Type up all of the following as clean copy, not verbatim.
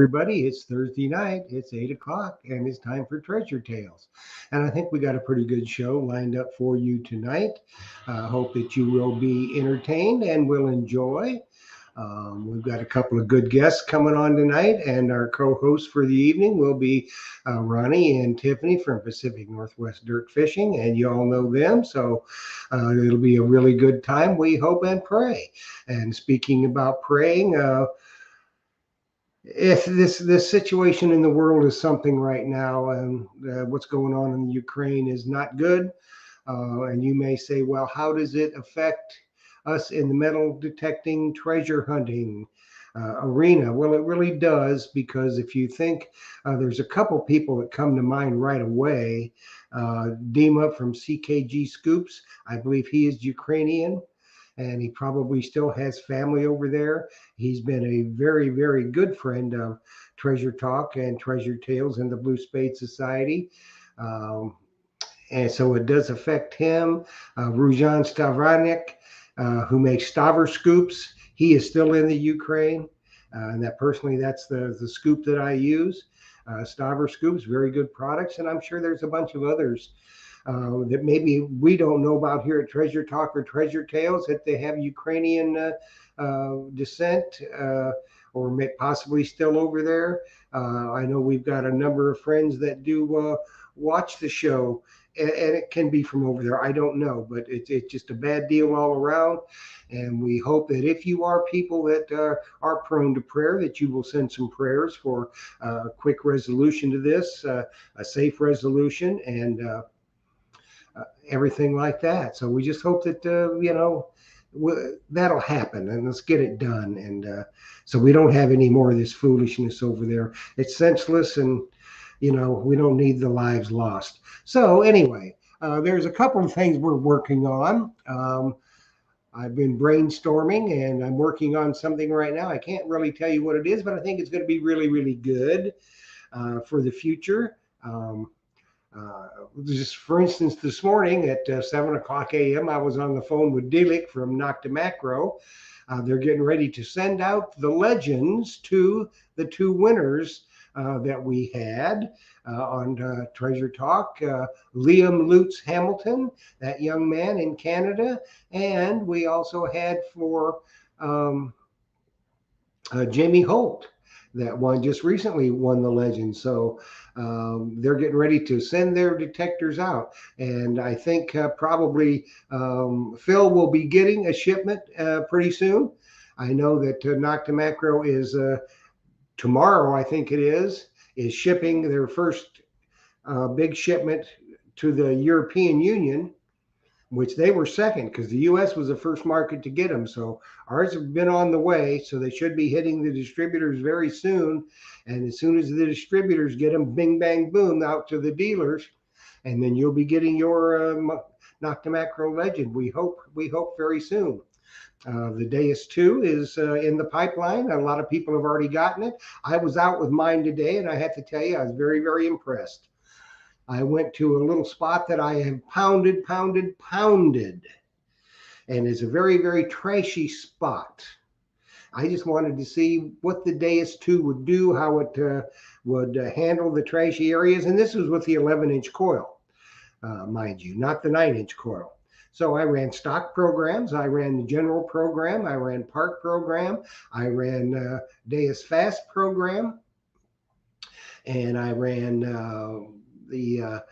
everybody, it's Thursday night, it's 8 o'clock, and it's time for Treasure Tales. And I think we got a pretty good show lined up for you tonight. I hope that you will be entertained and will enjoy. We've got a couple of good guests coming on tonight, and our co hosts for the evening will be Ronnie and Tiffany from Pacific Northwest Dirt Fishing, and you all know them, so it'll be a really good time, we hope and pray. And speaking about praying, if this situation in the world is something right now, and what's going on in Ukraine is not good, and you may say, well, how does it affect us in the metal detecting treasure hunting arena? Well, it really does, because if you think, there's a couple people that come to mind right away. Dima from CKG Scoops, I believe he is Ukrainian, and he probably still has family over there. He's been a very, very good friend of Treasure Talk and Treasure Tales and the Blue Spade Society. Um, and so it does affect him. Rujan Stavranik, who makes Stavr scoops, he is still in the Ukraine. And that personally, that's the scoop that I use. Stavr scoops, very good products. And I'm sure there's a bunch of others that maybe we don't know about here at Treasure Talk or Treasure Tales, that they have Ukrainian descent, or possibly still over there. I know we've got a number of friends that do watch the show, and it can be from over there. I don't know, but it's just a bad deal all around. And we hope that if you are people that are prone to prayer, that you will send some prayers for a quick resolution to this, a safe resolution, and everything like that. So we just hope that, that'll happen, and let's get it done. And so we don't have any more of this foolishness over there. It's senseless, and we don't need the lives lost. So anyway, there's a couple of things we're working on. I've been brainstorming, and I'm working on something right now. I can't really tell you what it is, but I think it's going to be really, really good for the future. Just for instance, this morning at 7 o'clock a.m., I was on the phone with Dilik from Noctamacro. They're getting ready to send out the legends to the two winners that we had on Treasure Talk. Liam Lutz Hamilton, that young man in Canada, and we also had for Jamie Holt, that one just recently won the legend. So they're getting ready to send their detectors out. And I think probably Phil will be getting a shipment pretty soon. I know that Noctamacro is tomorrow, I think it is shipping their first big shipment to the European Union, which they were second, because the U.S. was the first market to get them. So ours have been on the way, so they should be hitting the distributors very soon. And as soon as the distributors get them, bing, bang, boom, out to the dealers, and then you'll be getting your Noctamacro legend. We hope very soon. The Deus 2 is in the pipeline. A lot of people have already gotten it. I was out with mine today, and I have to tell you, I was very, very impressed. I went to a little spot that I have pounded, and it's a very, very trashy spot. I just wanted to see what the Deus 2 would do, how it would handle the trashy areas. And this was with the 11-inch coil, mind you, not the 9-inch coil. So I ran stock programs, I ran the general program, I ran park program, I ran Deus Fast program, and I ran the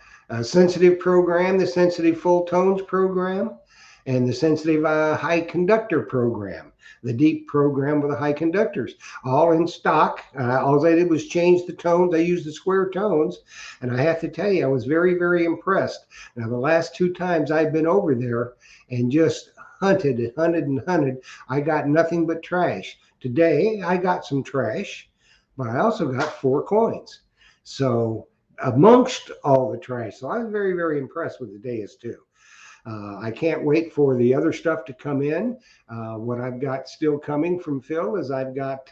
sensitive program, the sensitive full tones program, and the sensitive high conductor program, the deep program with the high conductors, all in stock. All I did was change the tones. I used the square tones, and I have to tell you, I was very, very impressed. Now, the last two times I've been over there and just hunted, I got nothing but trash. Today, I got some trash, but I also got 4 coins. So amongst all the trash. So I was very, very impressed with the Deus 2. I can't wait for the other stuff to come in. What I've got still coming from Phil is I've got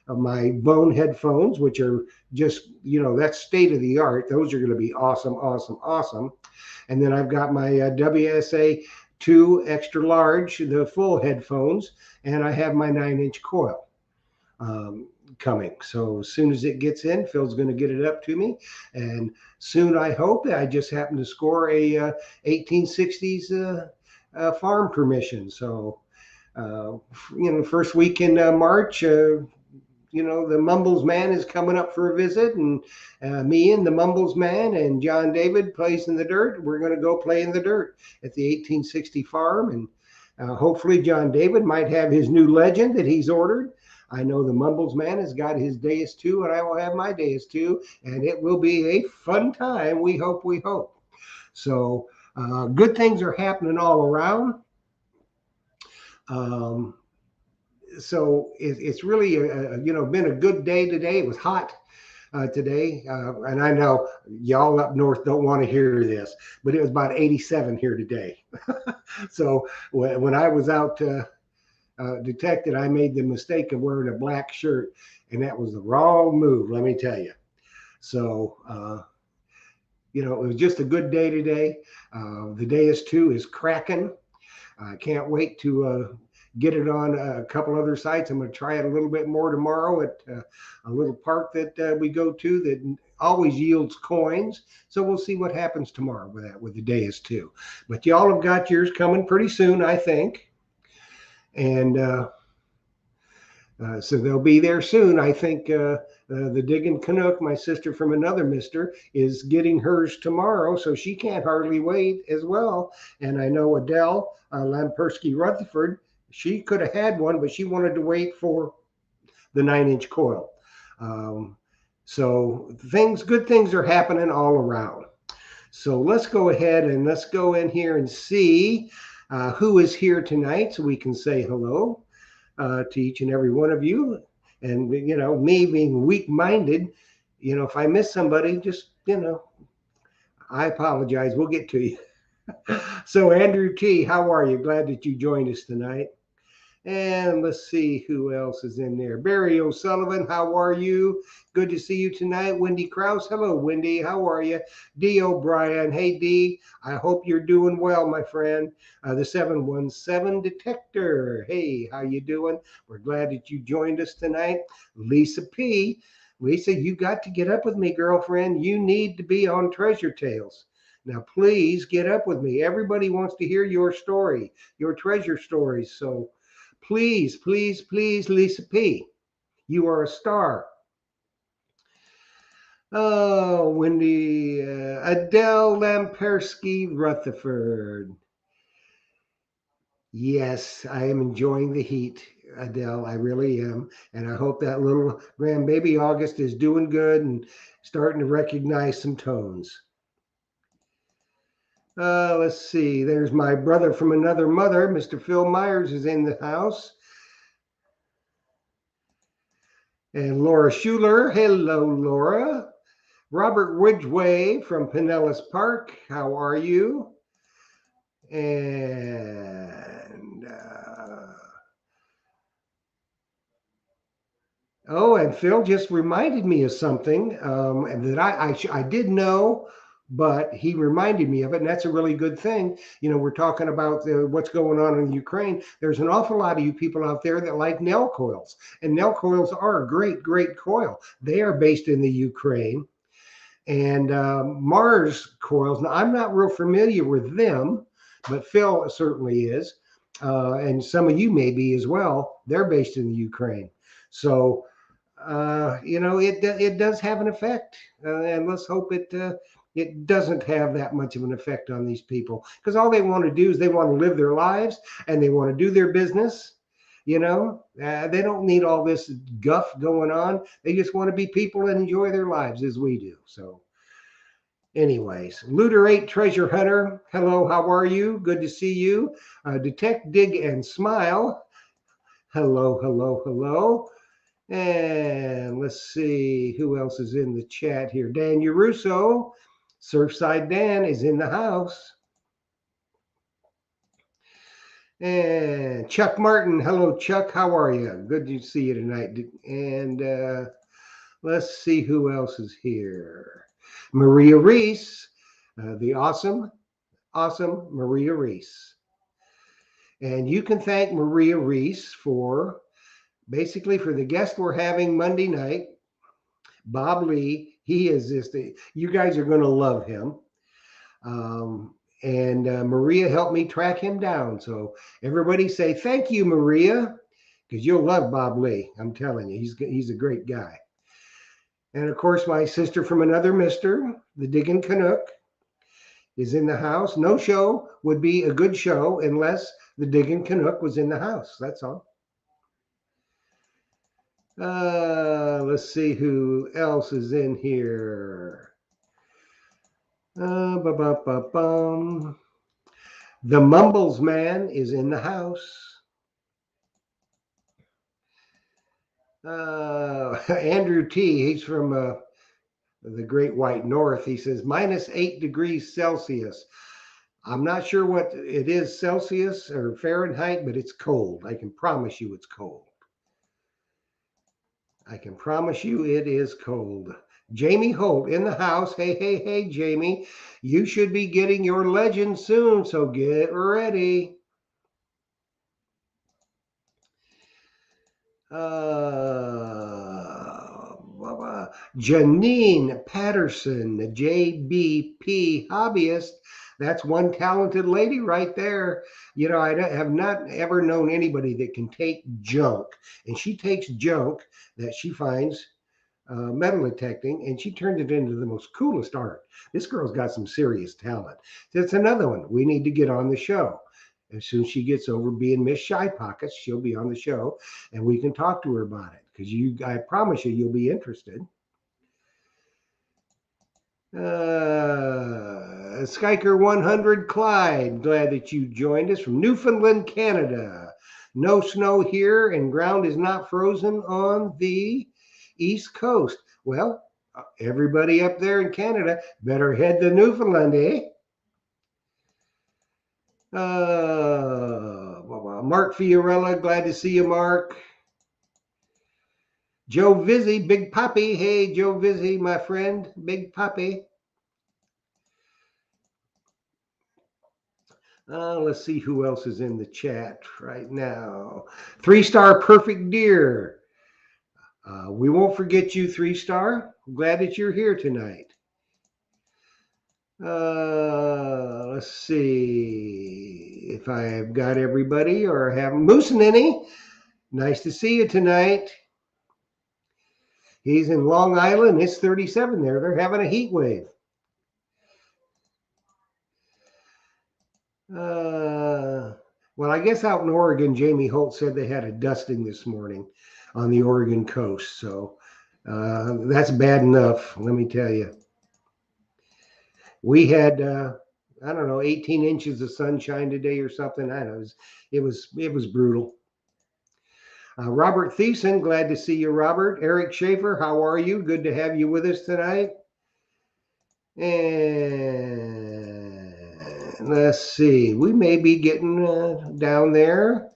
my Bone headphones, which are just, that's state of the art. Those are going to be awesome. And then I've got my WSA 2 extra large, the full headphones, and I have my 9-inch coil. coming. So as soon as it gets in, Phil's going to get it up to me, and soon I hope that I just happen to score a 1860s farm permission. So first week in March. The Mumbles Man is coming up for a visit, and me and the Mumbles Man and John David plays in the dirt. We're going to go play in the dirt at the 1860 farm, and hopefully John David might have his new legend that he's ordered. I know the Mumbles Man has got his Deus 2, and I will have my Deus 2, and it will be a fun time. We hope, we hope. So good things are happening all around. So it's really been a good day today. It was hot today, and I know y'all up north don't want to hear this, but it was about 87 here today. So when I was out detected, I made the mistake of wearing a black shirt, and that was the wrong move, let me tell you. So it was just a good day today. The Deus 2 is cracking. I can't wait to get it on a couple other sites. I'm going to try it a little bit more tomorrow at a little park that we go to that always yields coins. So we'll see what happens tomorrow with that, with the Deus 2. But y'all have got yours coming pretty soon, I think. And so they'll be there soon. I think the Diggin' Canuck, my sister from another mister, is getting hers tomorrow, so she can't hardly wait as well. And I know Adele Lampersky Rutherford, she could have had one, but she wanted to wait for the 9-inch coil. So good things are happening all around. So let's go ahead and let's go in here and see who is here tonight, so we can say hello to each and every one of you. And me being weak-minded, if I miss somebody, just I apologize. We'll get to you. So Andrew T, how are you? Glad that you joined us tonight. And let's see who else is in there. Barry O'Sullivan, how are you? Good to see you tonight. Wendy Krause, hello, Wendy. How are you? D. O'Brien, hey, D. I hope you're doing well, my friend. The 717 Detector, hey, how you doing? We're glad that you joined us tonight. Lisa P. Lisa, you got to get up with me, girlfriend. You need to be on Treasure Tales. Now, please get up with me. Everybody wants to hear your story, your treasure stories. So please, please, please, Lisa P., you are a star. Oh, Wendy, Adele Lampersky Rutherford. Yes, I am enjoying the heat, Adele. I really am. And I hope that little grandbaby August is doing good and starting to recognize some tones. Let's see. There's my brother from another mother. Mr. Phil Myers is in the house. And Laura Schuler. Hello, Laura. Robert Ridgway from Pinellas Park. How are you? And and Phil just reminded me of something that I did know, but he reminded me of it, and that's a really good thing. We're talking about what's going on in Ukraine. There's an awful lot of you people out there that like Nel coils, and Nel coils are a great, great coil. They are based in the Ukraine. And Mars coils, now I'm not real familiar with them, but Phil certainly is. And some of you may be as well. They're based in the Ukraine. So, it does have an effect. And let's hope it doesn't have that much of an effect on these people. Because all they want to do is they want to live their lives and they want to do their business. They don't need all this guff going on. They just want to be people and enjoy their lives as we do. So anyways, Looter 8 Treasure Hunter, hello, how are you? Good to see you. Detect, Dig, and Smile, hello, hello, hello. And let's see who else is in the chat here. Dan Urusso, Surfside Dan is in the house. And Chuck Martin, hello Chuck, how are you? Good to see you tonight. And let's see who else is here. Maria Reese, the awesome Maria Reese. And you can thank Maria Reese for Basically, for the guest we're having Monday night, Bob Lee, he is just, you guys are going to love him. And Maria helped me track him down. So everybody say thank you, Maria, because you'll love Bob Lee. I'm telling you, he's a great guy. And of course, my sister from another mister, the Diggin' Canuck, is in the house. No show would be a good show unless the Diggin' Canuck was in the house. That's all. Let's see who else is in here. The Mumbles Man is in the house. Andrew T. He's from the Great White North. He says -8 degrees Celsius. I'm not sure what it is Celsius or Fahrenheit, but it's cold. I can promise you it's cold. I can promise you it is cold. Jamie Holt in the house. Hey, hey, hey, Jamie. You should be getting your legend soon, so get ready. Janine Patterson, JBP hobbyist. That's one talented lady right there. You know, I have not ever known anybody that can take junk, and she takes junk that she finds metal detecting, and she turned it into the most coolest art. This girl's got some serious talent. That's another one we need to get on the show. As soon as she gets over being Miss Shy Pockets, she'll be on the show, and we can talk to her about it. Because I promise you, you'll be interested. Skyker 100 Clyde, glad that you joined us from Newfoundland, Canada. No snow here, and ground is not frozen on the East Coast. Well, everybody up there in Canada better head to Newfoundland, eh? Mark Fiorella, glad to see you, Mark. Joe Vizzy, Big Poppy. Hey, Joe Vizzy, my friend, Big Poppy. Let's see who else is in the chat right now. 3-Star Perfect Deer. We won't forget you, 3-Star. Glad that you're here tonight. Let's see if I've got everybody or have Moose Ninny. Nice to see you tonight. He's in Long Island. It's 37 there. They're having a heat wave. Well, I guess out in Oregon, Jamie Holt said they had a dusting this morning on the Oregon coast. So that's bad enough, let me tell you. We had, I don't know, 18 inches of sunshine today or something. I don't know. It was brutal. Robert Thiessen, glad to see you, Robert. Eric Schaefer, how are you? Good to have you with us tonight. And let's see, we may be getting down there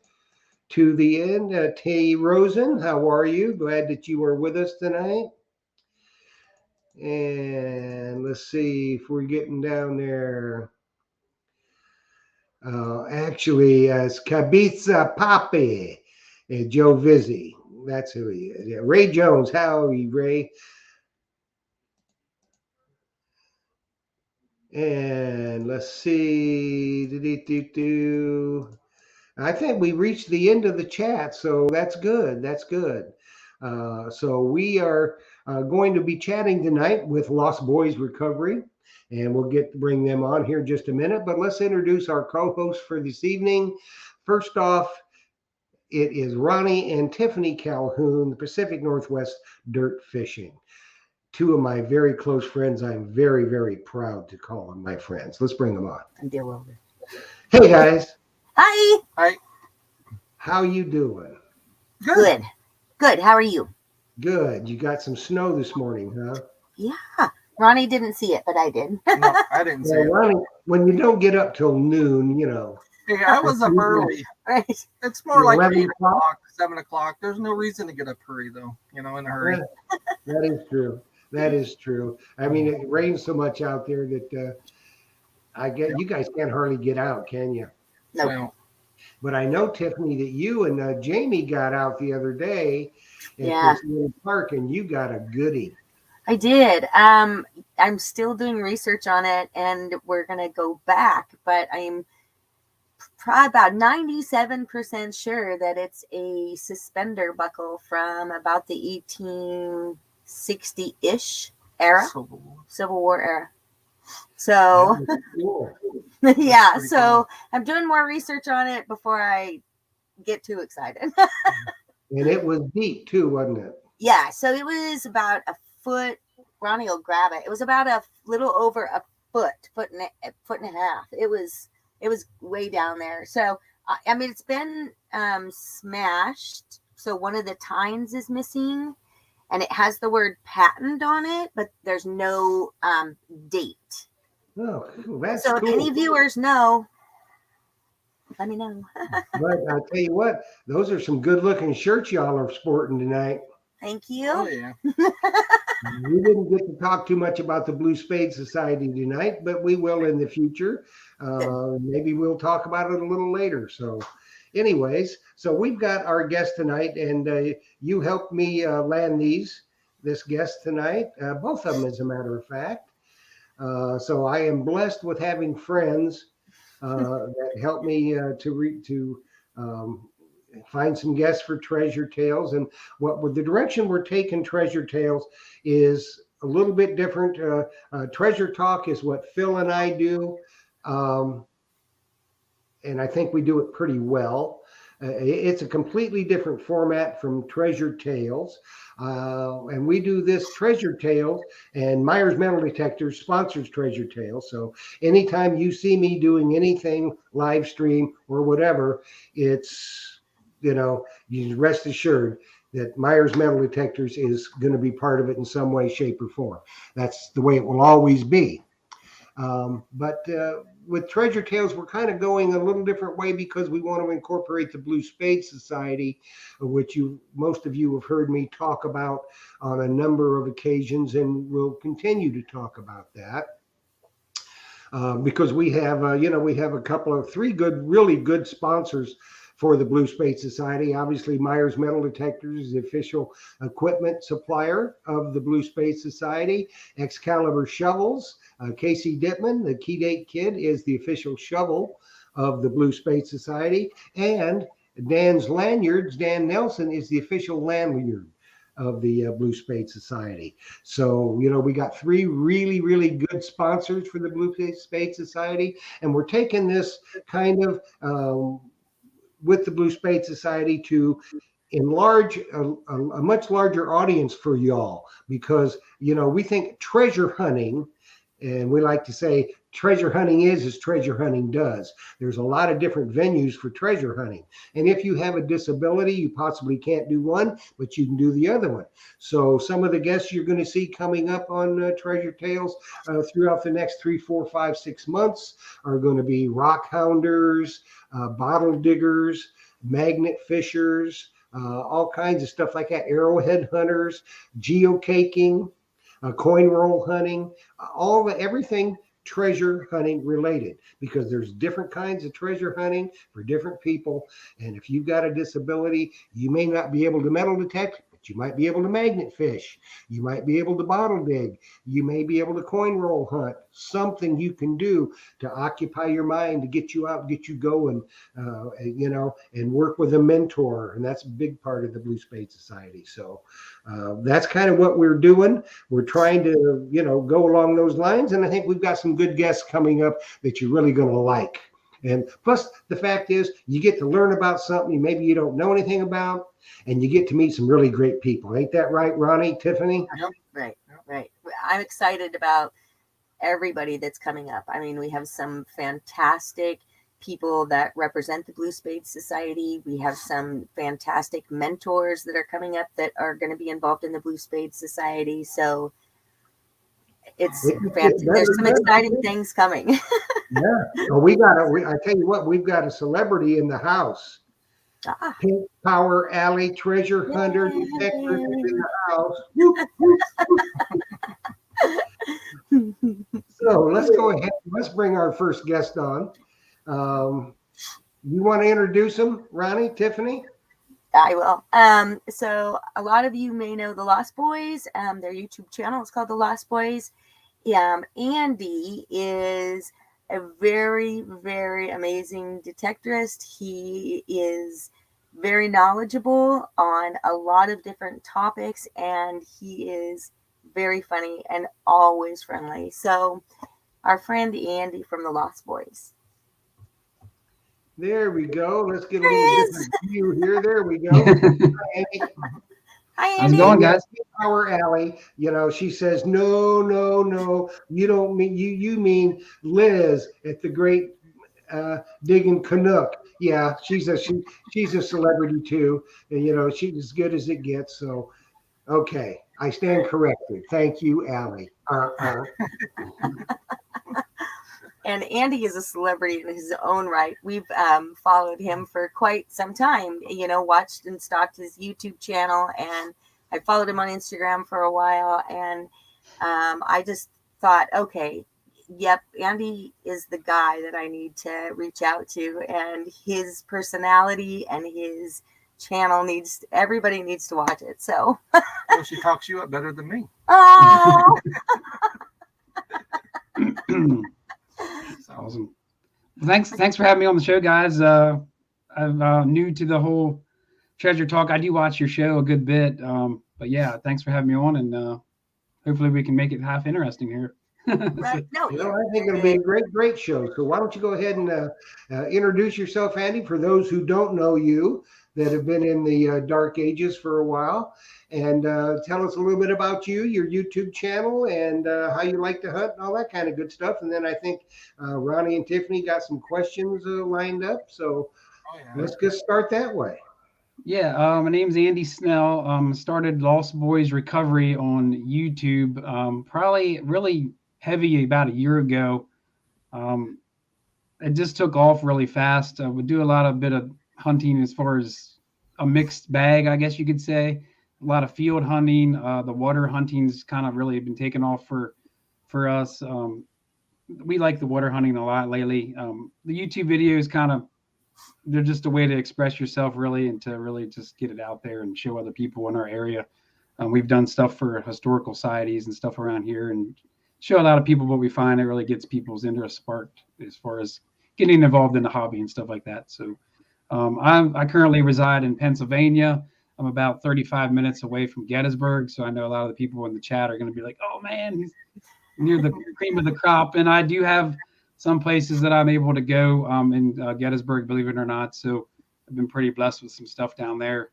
to the end. Tay Rosen, how are you? Glad that you are with us tonight. And let's see if we're getting down there. Actually, it's Kabiza Papi and Joe Vizzy. That's who he is. Yeah. Ray Jones, how are you, Ray? And let's see. I think we reached the end of the chat, so that's good. That's good. So we are going to be chatting tonight with Lost Boys Recovery, and we'll bring them on here in just a minute. But let's introduce our co-hosts for this evening. First off, it is Ronnie and Tiffany Calhoun, the Pacific Northwest Dirt Fishing. Two of my very close friends. I'm very, very proud to call them my friends. Let's bring them on. Hey, guys. Hi. Hi. How you doing? Good. Good. How are you? Good. You got some snow this morning, huh? Yeah. Ronnie didn't see it, but I did. No, I didn't see it. Ronnie, when you don't get up till noon, you know. Hey, I was up early. Right. It's more like 11 8 o'clock, 7 o'clock. There's no reason to get up early, though, in a hurry. That is true. That is true. I mean, it rains so much out there that I get you guys can't hardly get out, can you? No. But I know, Tiffany, that you and Jamie got out the other day at Yeah. this little park, and you got a goodie. I did. I'm still doing research on it, and we're gonna go back, but I'm probably about 97% sure that it's a suspender buckle from about the 1860-ish era, Civil War era. So, That was cool. yeah. pretty So I'm doing more research on it before I get too excited. And it was deep too, wasn't it? Yeah. So it was about a foot. Ronnie will grab it. It was about a little over a foot and a half. It was way down there. So I mean, it's been smashed. So one of the tines is missing, and it has the word patent on it, but there's no date. Oh, that's So if cool. any viewers know, let me know. But I'll tell you what, those are some good-looking shirts y'all are sporting tonight. Thank Oh you. yeah. We didn't get to talk too much about the Blue Spade Society tonight, but we will in the future. Maybe we'll talk about it a little later. So anyways, so we've got our guest tonight, and you helped me land this guest tonight, both of them, as a matter of fact. So I am blessed with having friends that help me to find some guests for Treasure Tales. And what with the direction we're taking Treasure Tales is a little bit different. Treasure Talk is what Phil and I do, and I think we do it pretty well. It's a completely different format from Treasure Tales. And we do this Treasure Tales, and Myers Metal Detectors sponsors Treasure Tales. So anytime you see me doing anything live stream or whatever, it's, you rest assured that Myers Metal Detectors is going to be part of it in some way, shape, or form. That's the way it will always be. But with Treasure Tales, we're kind of going a little different way because we want to incorporate the Blue Spade Society, which most of you have heard me talk about on a number of occasions, and we'll continue to talk about that. Because we have a couple of really good sponsors for the Blue Spade Society. Obviously, Myers Metal Detectors is the official equipment supplier of the Blue Spade Society. Excalibur Shovels, Casey Dittman, the Key Date Kid, is the official shovel of the Blue Spade Society. And Dan's Lanyards, Dan Nelson, is the official lanyard of the Blue Spade Society. So, we got three really, really good sponsors for the Blue Spade Society. And we're taking this kind of with the Blue Spade Society to enlarge a much larger audience for y'all, because we think treasure hunting, and we like to say treasure hunting is as treasure hunting does. There's a lot of different venues for treasure hunting, and if you have a disability, you possibly can't do one, but you can do the other one. So some of the guests you're going to see coming up on Treasure Tales throughout the next 3, 4, 5, 6 months are going to be rock hounders, bottle diggers, magnet fishers, all kinds of stuff like that, arrowhead hunters, geocaking, coin roll hunting, everything treasure hunting related, because there's different kinds of treasure hunting for different people. And if you've got a disability, you may not be able to metal detect, but you might be able to magnet fish. You might be able to bottle dig. You may be able to coin roll hunt. Something you can do to occupy your mind, to get you out, get you going, and work with a mentor. And that's a big part of the Blue Spade Society. So that's kind of what we're doing. We're trying to, go along those lines. And I think we've got some good guests coming up that you're really going to like. And plus, the fact is, you get to learn about something maybe you don't know anything about, and you get to meet some really great people. Ain't that right, Ronnie, Tiffany? Yep. Right. I'm excited about everybody that's coming up. I mean, we have some fantastic people that represent the Blue Spade Society. We have some fantastic mentors that are coming up that are going to be involved in the Blue Spade Society. So there's some exciting things coming. Yeah. Well, I tell you what, we've got a celebrity in the house. Pink Power Alley treasure hunter detector in the house. So let's go ahead. Let's bring our first guest on. You want to introduce them, Ronnie, Tiffany? I will. So a lot of you may know the Lost Boys. Their YouTube channel is called the Lost Boys. Andy is a very, very amazing detectorist. He is very knowledgeable on a lot of different topics, and he is very funny and always friendly. So our friend Andy from the Lost Boys. There we go. Let's get a little different view here. There we go. Hi, Andy. Hi, How's Andy. it going, guys? Our Allie, she says, no, you don't mean you mean Liz at the Great Digging Canuck. Yeah, she's a celebrity too, and she's as good as it gets. So, okay, I stand corrected. Thank you, Allie. And Andy is a celebrity in his own right. We've followed him for quite some time, watched and stalked his YouTube channel, and I followed him on Instagram for a while. And I just thought, okay, yep, Andy is the guy that I need to reach out to. And his personality and his channel everybody needs to watch it. So Well, she talks you up better than me. oh. Awesome. Thanks for having me on the show, guys. I'm new to the whole Treasure Talk. I do watch your show a good bit, but yeah, thanks for having me on, and hopefully we can make it half interesting here. Right. No, I think it'll be a great show. So why don't you go ahead and introduce yourself, Andy, for those who don't know you, that have been in the dark ages for a while, and tell us a little bit about you, your YouTube channel, and how you like to hunt and all that kind of good stuff. And then I think Ronnie and Tiffany got some questions lined up. So let's just start that way. Yeah, my name's Andy Snell. Started Lost Boys Recovery on YouTube probably really heavy about a year ago. It just took off really fast. We do a lot of bit of hunting as far as a mixed bag, I guess you could say. A lot of field hunting. The water hunting's kind of really been taken off for us. We like the water hunting a lot lately. The YouTube videos they're just a way to express yourself really, and to really just get it out there and show other people in our area. We've done stuff for historical societies and stuff around here, and show a lot of people what we find. It really gets people's interest sparked as far as getting involved in the hobby and stuff like that. So I currently reside in Pennsylvania. I'm about 35 minutes away from Gettysburg. So I know a lot of the people in the chat are going to be like, oh man, he's near the cream of the crop. And I do have some places that I'm able to go in Gettysburg, believe it or not. So I've been pretty blessed with some stuff down there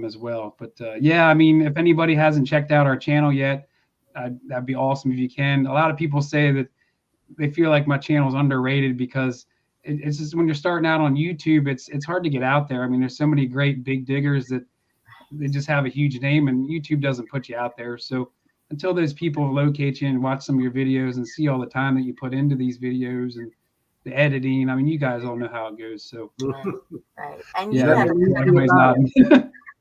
as well. But yeah, I mean, if anybody hasn't checked out our channel yet, that'd be awesome if you can. A lot of people say that they feel like my channel is underrated because it's just when you're starting out on YouTube, it's hard to get out there. I mean, there's so many great big diggers that they just have a huge name, and YouTube doesn't put you out there. So until those people locate you and watch some of your videos and see all the time that you put into these videos and the editing, I mean, you guys all know how it goes. So right, and yeah, everybody's nodding.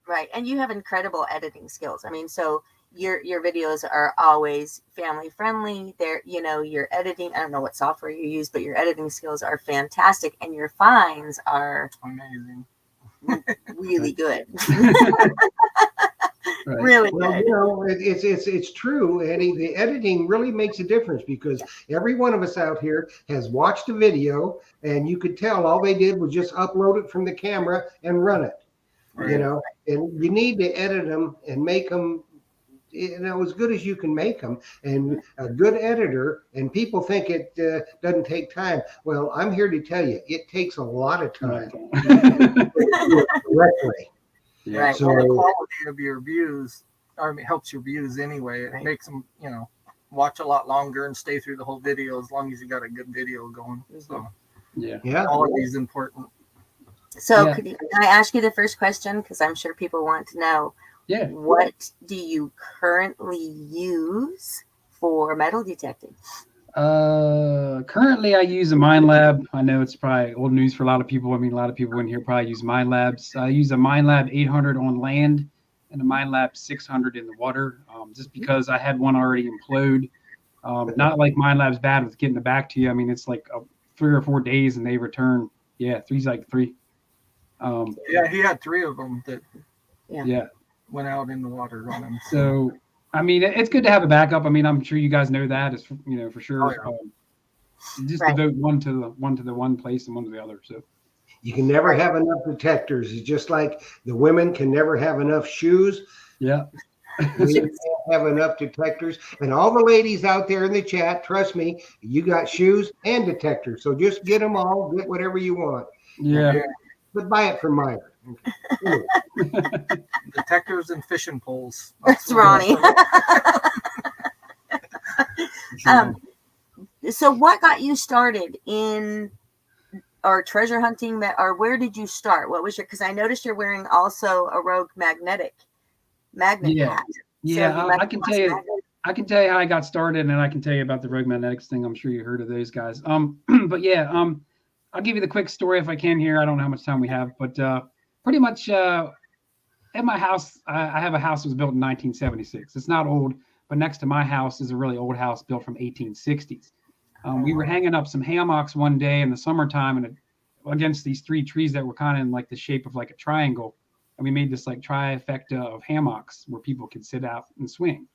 Right, and you have incredible editing skills. I mean, so your videos are always family friendly. Your editing, I don't know what software you use, but your editing skills are fantastic, and your finds are amazing. Really good. Right. Really Well, good. it's true, Eddie. The editing really makes a difference because every one of us out here has watched a video, and you could tell all they did was just upload it from the camera and run it. Right. And you need to edit them and make them as good as you can make them. And a good editor, and people think it doesn't take time. Well, I'm here to tell you, it takes a lot of time. Correctly. Yeah. Right. So Well, the quality of your views, helps your views anyway. It makes them, watch a lot longer and stay through the whole video as long as you got a good video going. So Yeah. quality is important. So Yeah. can I ask you the first question? Because I'm sure people want to know. Yeah. What do you currently use for metal detecting? Currently I use a MindLab. I know it's probably old news for a lot of people. I mean, a lot of people in here probably use MindLabs. I use a MindLab 800 on land and a MindLab 600 in the water, just because I had one already implode. Not like MindLab's bad with getting it back to you. I mean, it's like 3 or 4 days and they return Yeah, three's like three. Yeah, he had 3 of them that Yeah. went out in the water on him. So, I mean, it's good to have a backup. I mean, I'm sure you guys know that is, for sure. Oh, Just Right. devote one to the one place and one to the other. So, You can never have enough detectors. It's just like the women can never have enough shoes. yeah. We can't have enough detectors. And all the ladies out there in the chat, trust me, you got shoes and detectors. So just get them all, get whatever you want. Yeah. But buy it from Meyer. Okay. Detectors and fishing poles. That's Ronnie. So what got you started in or treasure hunting, or where did you start? What was your, because I noticed you're wearing also a Rogue magnet Yeah. hat. Yeah. So you I can tell you. I can tell you how I got started, and I can tell you about the Rogue Magnetics thing. I'm sure you heard of those guys. But yeah, I'll give you the quick story if I can here. I don't know how much time we have, but pretty much at my house, I have a house that was built in 1976. It's not old, but next to my house is a really old house built from 1860s. We were hanging up some hammocks one day in the summertime, and against these 3 trees that were kind of in like the shape of like a triangle, and we made this like trifecta of hammocks where people could sit out and swing.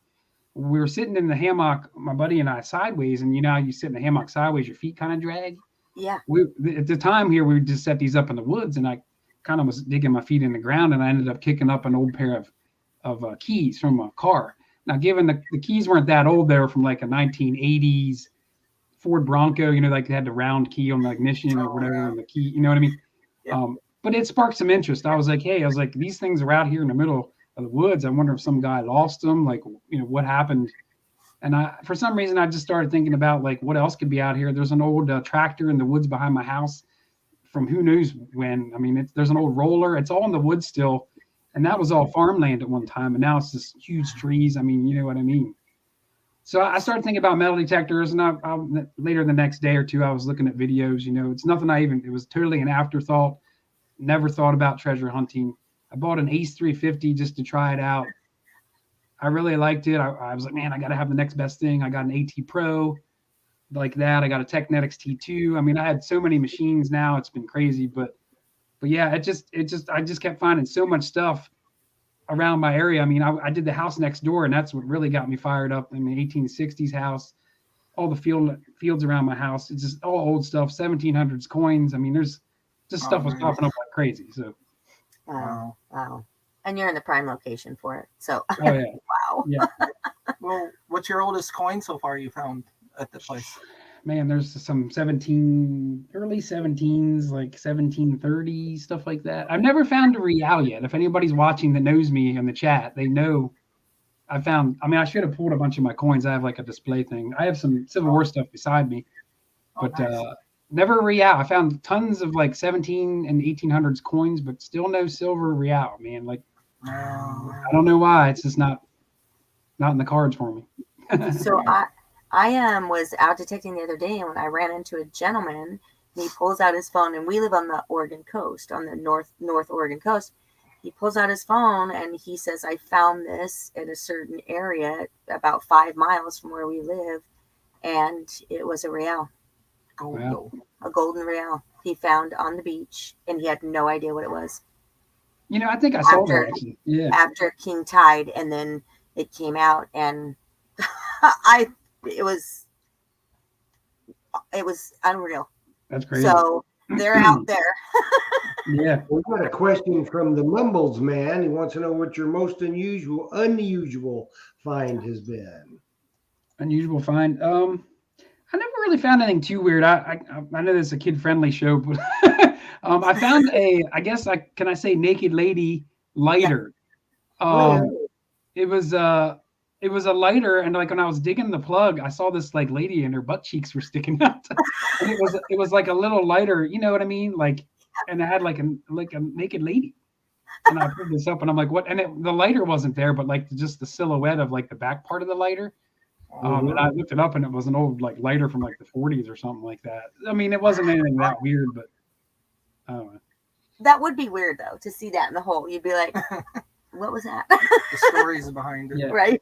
We were sitting in the hammock, my buddy and I, sideways, and you sit in the hammock sideways, your feet kind of drag. Yeah. At the time here, we just set these up in the woods, and I kind of was digging my feet in the ground, and I ended up kicking up an old pair of keys from a car. Now, given the keys weren't that old, they were from like a 1980s Ford Bronco, like they had the round key on the ignition or whatever, and the key, you know what I mean? Yeah. But it sparked some interest. I was like, these things are out here in the middle of the woods. I wonder if some guy lost them, like, what happened. And for some reason, I just started thinking about like what else could be out here. There's an old tractor in the woods behind my house from who knows when. I mean, there's an old roller. It's all in the woods still. And that was all farmland at one time. And now it's just huge trees. I mean, you know what I mean? So I started thinking about metal detectors, and I later the next day or two, I was looking at videos. It's nothing it was totally an afterthought. Never thought about treasure hunting. I bought an Ace 350 just to try it out. I really liked it. I was like, man, I got to have the next best thing. I got an AT Pro like that. I got a Technetics T2. I mean, I had so many machines now. It's been crazy, but yeah, I just kept finding so much stuff around my area. I mean, I did the house next door, and that's what really got me fired up. I mean, 1860s house, all the fields around my house. It's just all old stuff, 1700s coins. I mean, there's just stuff was popping up like crazy. So. Wow. And you're in the prime location for it. So, Oh yeah. wow. Yeah. Well, what's your oldest coin so far you found at the place? Man, there's some early 17s, like 1730 stuff like that. I've never found a real yet. If anybody's watching that knows me in the chat, they know I should have pulled a bunch of my coins. I have like a display thing. I have some Civil War stuff beside me, but nice. Never a real. I found tons of like 17 and 1800s coins, but still no silver real, man. Like, I don't know why. It's just not in the cards for me. So I was out detecting the other day, and when I ran into a gentleman, and he pulls out his phone, and we live on the Oregon coast, on the North Oregon coast. He pulls out his phone and he says, I found this in a certain area about 5 miles from where we live, and it was a real. Wow. A golden real he found on the beach, and he had no idea what it was. I think I saw that actually. Yeah. After king tide, and then it came out, and it was unreal. That's crazy. So they're out there. Yeah. We've got a question from the Mumbles man. He wants to know what your most unusual find has been. Unusual find. I never really found anything too weird. I know this is a kid-friendly show, but I found can I say naked lady lighter. It was a lighter, and like when I was digging the plug, I saw this like lady and her butt cheeks were sticking out. And it was like a little lighter, you know what I mean? Like, and it had like a naked lady. And I pulled this up, and I'm like, what? And the lighter wasn't there, but like just the silhouette of like the back part of the lighter. And I looked it up, and it was an old like lighter from like the 40s or something like that. I mean, it wasn't anything that weird, but I don't know. That would be weird though, to see that in the hole. You'd be like, what was that? The stories behind it. Yeah. Right.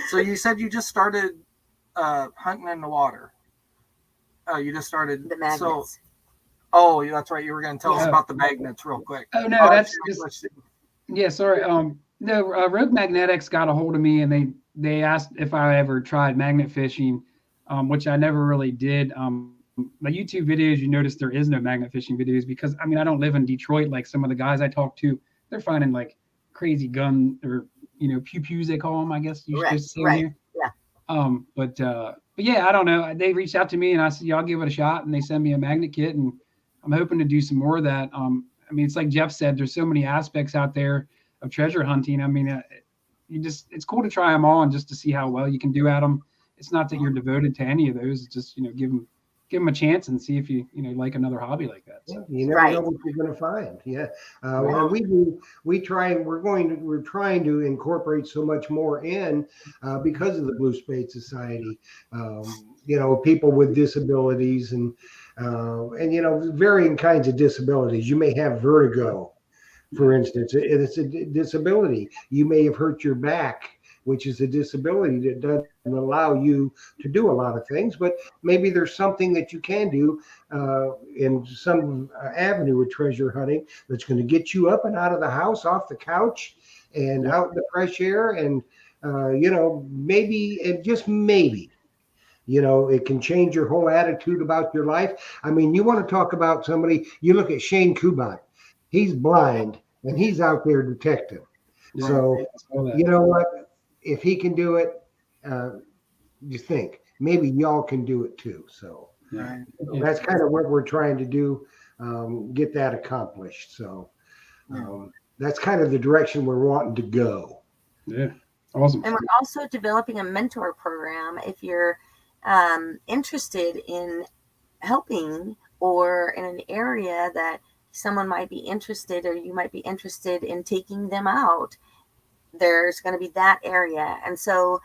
So you said you just started hunting in the water. You just started The magnets. Oh, yeah, that's right. You were going to tell us Yeah. about the magnets real quick. Oh no, Oh, that's let's just see. yeah. Sorry. No, Rogue Magnetics got a hold of me and they asked if I ever tried magnet fishing, which I never really did. My YouTube videos, you notice there is no magnet fishing videos because I mean I don't live in Detroit like some of the guys I talk to. They're finding like crazy gun or pew pews they call them. I guess you should Right, just say right. here. Yeah. But yeah, I don't know. They reached out to me and I said, "Yeah, I'll give it a shot." And they sent me a magnet kit, and I'm hoping to do some more of that. I mean, it's like Jeff said, there's so many aspects out there of treasure hunting. I mean, it's cool to try them all and just to see how well you can do at them. It's not that you're devoted to any of those. It's just give them a chance and see if you like another hobby like that. So. You never Right. know what you're going to find. Yeah. Wow. And we're trying to incorporate so much more in because of the Blue Spade Society. People with disabilities and varying kinds of disabilities. You may have vertigo, for instance. It's a disability. You may have hurt your back, which is a disability that doesn't allow you to do a lot of things, but maybe there's something that you can do in some avenue of treasure hunting that's going to get you up and out of the house, off the couch, and out in the fresh air. And, maybe, and just maybe, it can change your whole attitude about your life. I mean, you want to talk about somebody, you look at Shane Kubat. He's blind, and he's out there detecting. Yeah, So, you know what? If he can do it, you think maybe y'all can do it too. So that's kind of what we're trying to do, get that accomplished. So that's kind of the direction we're wanting to go. Yeah, awesome. And we're also developing a mentor program if you're interested in helping or in an area that someone might be interested or you might be interested in taking them out. There's going to be that area. And so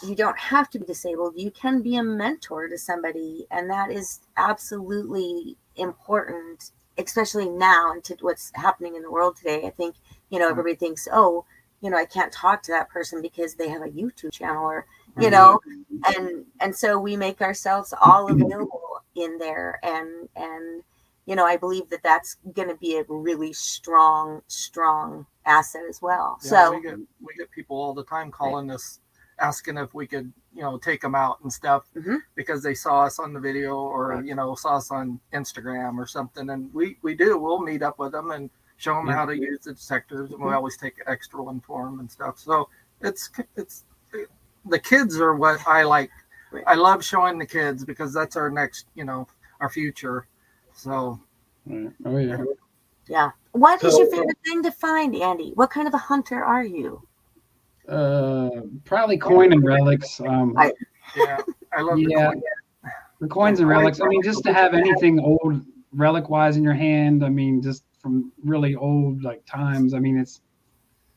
you don't have to be disabled. You can be a mentor to somebody. And that is absolutely important, especially now and to what's happening in the world today. I think, everybody thinks, I can't talk to that person because they have a YouTube channel or, and so we make ourselves all available in there. And I believe that that's going to be a really strong asset as well. Yeah, so we get people all the time calling us, asking if we could, take them out and stuff because they saw us on the video or, saw us on Instagram or something. And we'll meet up with them and show them how to use the detectors. And we always take an extra one for them and stuff. So it's the kids are what I like. I love showing the kids because that's our next, our future. So, oh yeah. Yeah. What is your favorite thing to find, Andy? What kind of a hunter are you? Probably coin and relics. I love the coins and relics. I mean, just to have anything old relic wise in your hand. I mean, just from really old times. I mean,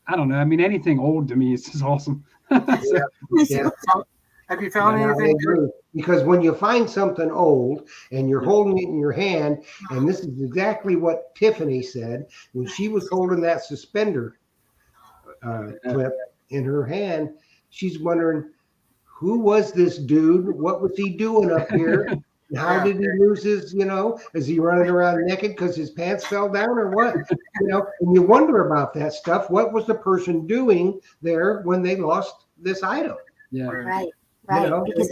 I don't know. I mean, anything old to me is just awesome. Have you found anything? Because when you find something old and you're holding it in your hand, and this is exactly what Tiffany said when she was holding that suspender clip in her hand, she's wondering, who was this dude? What was he doing up here? How did he lose his, is he running around naked because his pants fell down or what? And you wonder about that stuff. What was the person doing there when they lost this item? Yeah. Right. Because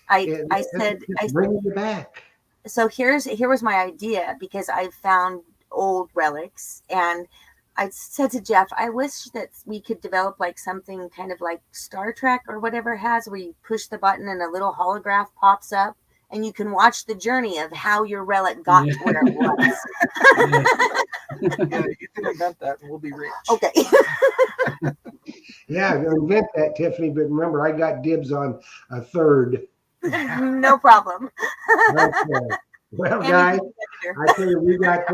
I said bring you back. So here was my idea, because I found old relics, and I said to Jeff, I wish that we could develop something kind of like Star Trek or whatever has, where you push the button and a little holograph pops up and you can watch the journey of how your relic got to where it was. Yeah, you can invent that and we'll be rich. Okay. Yeah, invent that, Tiffany. But remember, I got dibs on a third. No problem. Okay. Well, guys, I tell you, we got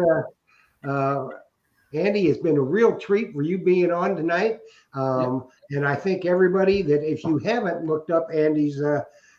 Andy. It's been a real treat for you being on tonight. And I think everybody that if you haven't looked up Andy's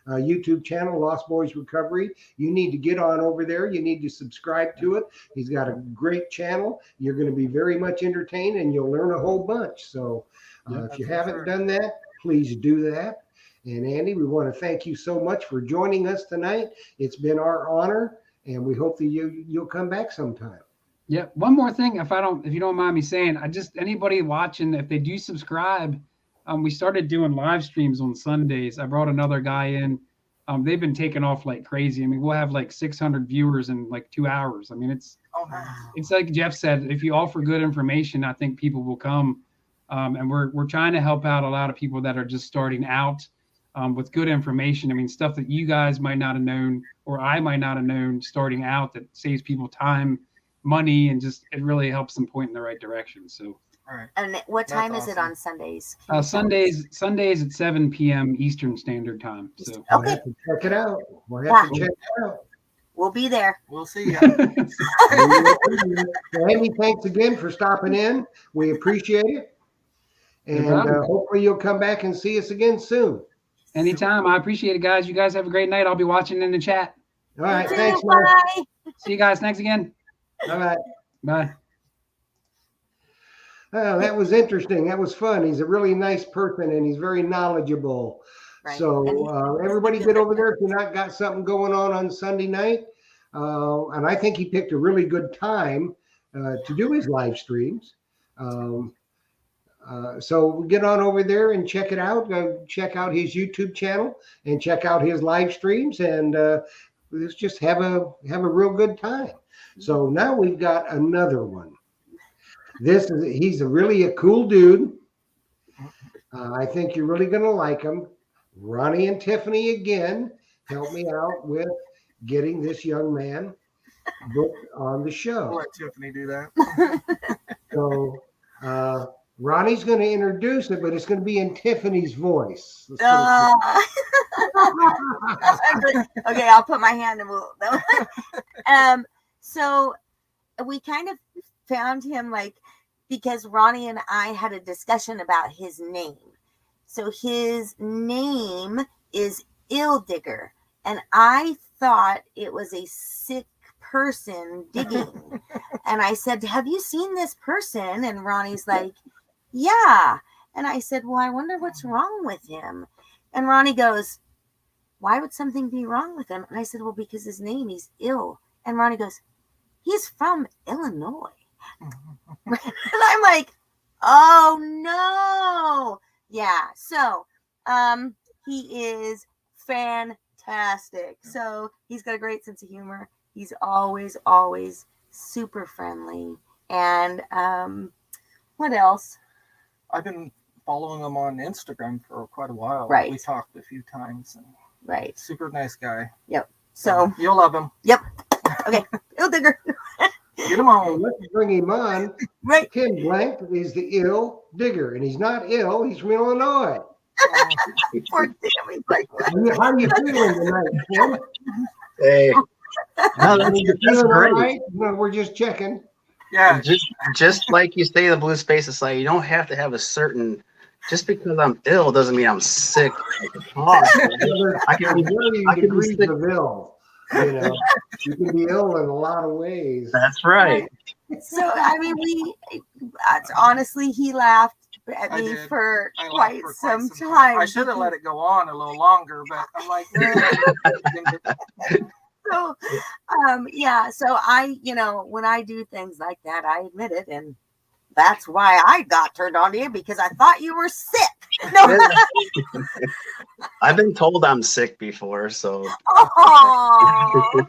YouTube channel, Lost Boys Recovery, you need to get on over there. You need to subscribe to it. He's got a great channel. You're going to be very much entertained and you'll learn a whole bunch. So if you haven't done that, please do that. And Andy, we want to thank you so much for joining us tonight. It's been our honor. and we hope that you'll come back sometime. Yeah. One more thing, if you don't mind me saying, anybody watching, if they do subscribe, we started doing live streams on Sundays. I brought another guy in. They've been taking off like crazy. I mean, we'll have like 600 viewers in like 2 hours. I mean, it's like Jeff said, if you offer good information, I think people will come. And we're trying to help out a lot of people that are just starting out with good information. I mean, stuff that you guys might not have known, or I might not have known starting out, that saves people time, money, and just it really helps them point in the right direction. So. Right. And what time is it awesome. on Sundays? Sundays at 7 p.m. Eastern Standard Time. So We'll Okay. have to check it out. We'll have to check it out. We'll be there. We'll see ya. Andy, thanks again for stopping in. We appreciate it. And problem. hopefully you'll come back and see us again soon. Anytime. I appreciate it, guys. You guys have a great night. I'll be watching in the chat. All right. You too. Thanks, man. Bye. See you guys. Thanks again. All right. Bye. Oh, that was interesting. That was fun. He's a really nice person and he's very knowledgeable. Right. So And he- everybody get over there if you're not got something going on Sunday night. And I think he picked a really good time to do his live streams. So get on over there and check it out. Check out his YouTube channel and check out his live streams, and let's just have a real good time. So now we've got another one. He's really a cool dude. I think you're really going to like him. Ronnie and Tiffany again help me out with getting this young man booked on the We'll show. let Tiffany do that. So Ronnie's going to introduce it, but it's going to be in Tiffany's voice. Let's Okay, I'll put my hand in. So we kind of found him because Ronnie and I had a discussion about his name. So his name is Ill Digger, and I thought it was a sick person digging. And I said, "Have you seen this person?" And Ronnie's like, "Yeah." And I said, "Well, I wonder what's wrong with him." And Ronnie goes, "Why would something be wrong with him?" And I said, "Well, because his name is Ill." And Ronnie goes, "He's from Illinois." And I'm like, "Oh no." Yeah. So he is fantastic. So he's got a great sense of humor. He's always super friendly. And what else? I've been following him on Instagram for quite a while. Right. We talked a few times. And Right. super nice guy. So You'll love him. okay, Ill Digger. Get him So on. let's bring him on. Right. Tim Blank is the Ill Digger, and he's not ill. He's from Illinois. Poor Tim. He's like, what? How are you feeling tonight, Tim? Hey, no, Are you that's feeling all great. right? No, we're just checking. Yeah. Just like you say, the Blue Space Society, you don't have to have a certain. Just because I'm ill doesn't mean I'm sick. Oh, I can be Varying degrees sick. of ill. You know, you can be ill in a lot of ways. That's right. So I mean, honestly, he laughed at I me did. for I laughed quite for some time. time. I should have let it go on a little longer, but I'm like, So, yeah. So I, when I do things like that, I admit it, and that's why I got turned on to you, because I thought you were sick. No. I've been told I'm sick before, so Oh.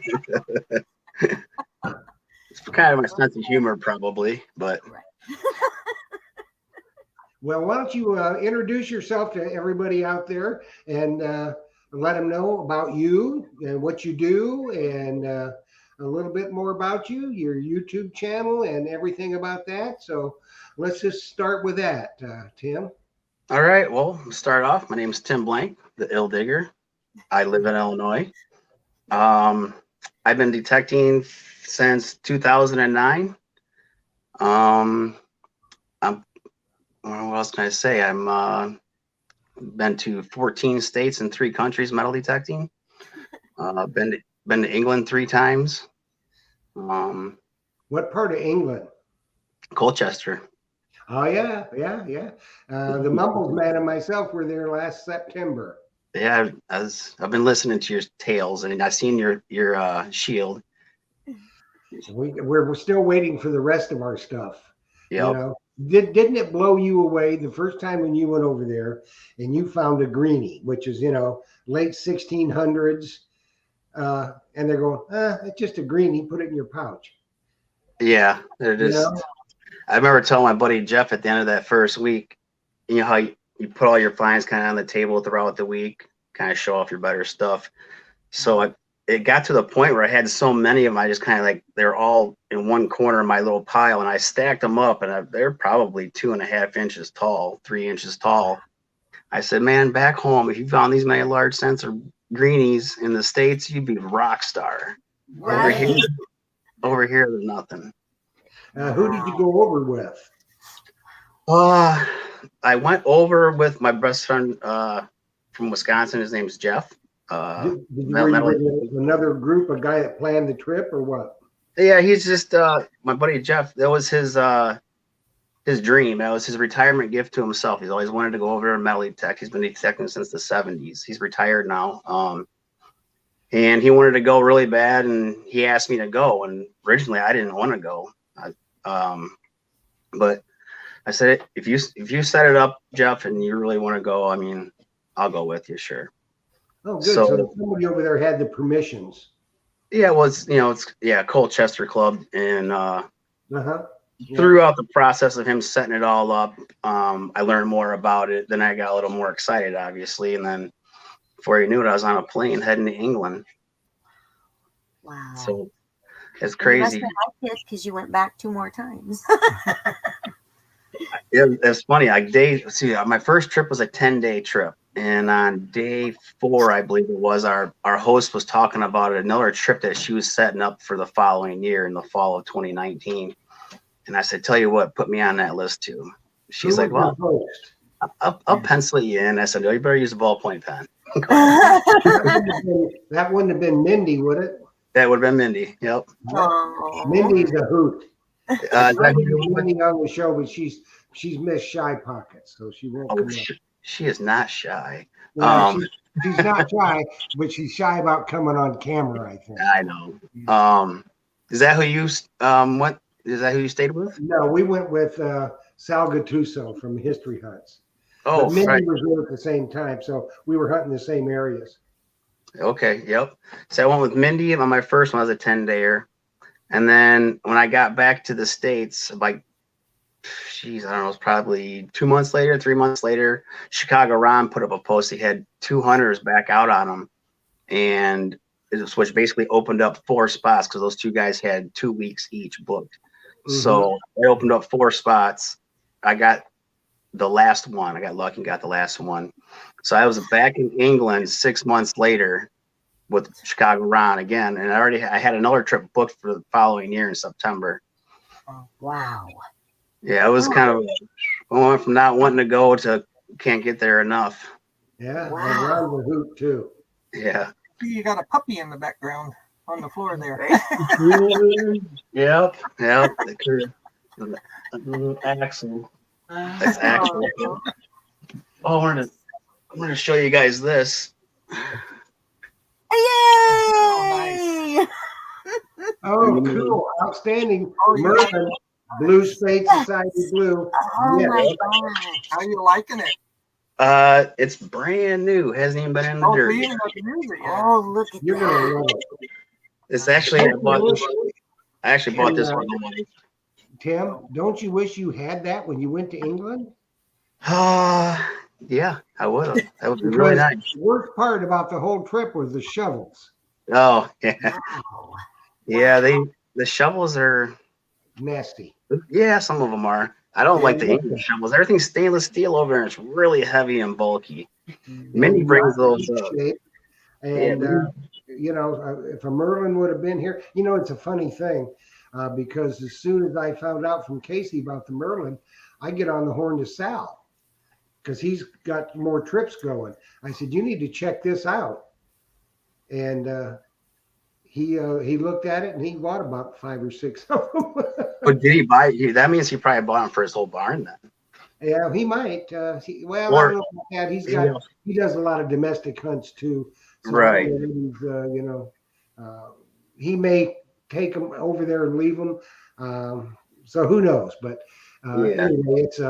it's kind of my sense of humor, probably. But Well, why don't you introduce yourself to everybody out there and let them know about you and what you do, and a little bit more about you, your YouTube channel, and everything about that. So let's just start with that, Tim. all right, well, we'll start off. My name is Tim Blank, the Ill Digger. I live in Illinois. I've been detecting since 2009. What else can I say? I'm been to 14 states and 3 countries metal detecting. Been to England 3 times. What part of England? Colchester. Oh, yeah. The Mumbles Man and myself were there last September. Yeah, I've been listening to your tales, and I've seen your shield. we're still waiting for the rest of our stuff. You Yep. know, didn't it blow you away the first time when you went over there and you found a greenie, which is, you know, late 1600s, and they're going, it's just a greenie, put it in your pouch. Yeah, they're You just. know? I remember telling my buddy Jeff at the end of that first week, you know how you put all your finds kind of on the table throughout the week, kind of show off your better stuff. So it got to the point where I had so many of them, I just kind of like, they're all in one corner of my little pile, and I stacked them up, and they're probably 2.5 inches tall, 3 inches tall. I said, man, back home, if you found these many large sensor greenies in the States, you'd be a rock star. Right. Over here, there's nothing. Who did you go over with? I went over with my best friend from Wisconsin. His name's Jeff. Were you with another group, a guy that planned the trip, or what? Yeah, he's just my buddy Jeff. That was his dream. That was his retirement gift to himself. He's always wanted to go over to metal detect. He's been detecting since the 70s. He's retired now. And he wanted to go really bad, and he asked me to go. And originally, I didn't want to go. But I said, if you set it up, Jeff, and you really want to go, I mean, I'll go with you, sure. Oh, good. So somebody over there had the permissions. Yeah, well, it's Colchester Club, and Yeah. throughout the process of him setting it all up, I learned more about it. Then I got a little more excited, obviously, and then before you knew it, I was on a plane heading to England. Wow. So it's You must crazy. have liked it because you went back 2 more times. It's funny. My first trip was a 10-day trip, and on day 4, I believe it was, our host was talking about another trip that she was setting up for the following year in the fall of 2019. And I said, "Tell you what, put me on that list too." She's like, "Well, I'll pencil it in." I said, "No, you better use a ballpoint pen." That wouldn't have been Mindy, would it? That would have been Mindy. Yep. Oh. Mindy's a hoot. That Mindy on the show, but she's Miss Shy Pockets, so she won't come in. She is not shy. Well, she's not shy, but she's shy about coming on camera, I think. I know. Is that who you went? Is that who you stayed with? No, we went with Sal Gattuso from History Hunts. Oh, but Mindy right. was there at the same time, so we were hunting the same areas. Okay, yep. So I went with Mindy on my first one. I was a 10-dayer. And then when I got back to the States, like, I don't know, it was probably 2 months later, 3 months later, Chicago Ron put up a post. He had 2 hunters back out on him. And which basically opened up 4 spots because those 2 guys had 2 weeks each booked. Mm-hmm. So I opened up 4 spots. I got the last one. I got lucky and got the last one. So I was back in England 6 months later with Chicago Ron again. And I had another trip booked for the following year in September. Wow. Yeah, it was kind of, I went from not wanting to go to can't get there enough. Yeah, wow. And Ron was a hoot too. Yeah. You got a puppy in the background on the floor there. Yep. Axel. That's Axel. Oh, I'm gonna show you guys this. Yay! Oh, cool. Outstanding. Merlin, Blue Spade Society Blue. Oh Yeah. my gosh. How are you liking it? It's brand new. Hasn't even been in the Oh, dirt. so you didn't have to use it yet. Oh, look at You're going to love that. it. It's actually, I actually bought this one. Tim, don't you wish you had that when you went to England? Yeah, I would have. That would be really nice. The worst part about the whole trip was the shovels. Oh, yeah. Wow. Yeah, the shovels are, Nasty. yeah, some of them are. I don't like the English shovels. Everything's stainless steel over there. It's really heavy and bulky. Mindy brings those up. And, you know, if a Merlin would have been here, you know, it's a funny thing because as soon as I found out from Casey about the Merlin, I get on the horn to Sal because he's got more trips going. I said, you need to check this out. And he looked at it and he bought about 5 or 6 of them. But did he buy? That means he probably bought them for his whole barn then. Yeah, he might. I don't know about that. He does a lot of domestic hunts too. So right. He's, you know, he may take them over there and leave them. So who knows? But Yeah. anyway, it's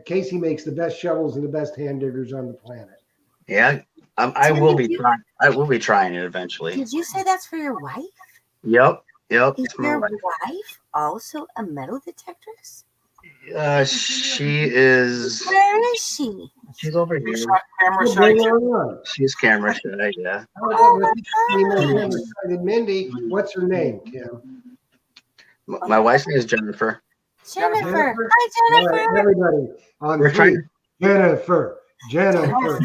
Casey makes the best shovels and the best hand diggers on the planet. Yeah, I will be trying. I will be trying it eventually. Did you say that's for your wife? Yep. Is It's my your wife. wife also a metal detectorist? She is. Where is she? She's over here. Camera Well, shy. bring her on. She's camera shy. Yeah. And Mindy, what's her name, Kim? My wife's name is Jennifer. Jennifer. Jennifer? Hi, All right, Jennifer. everybody on We're three. trying. Jennifer. Jennifer.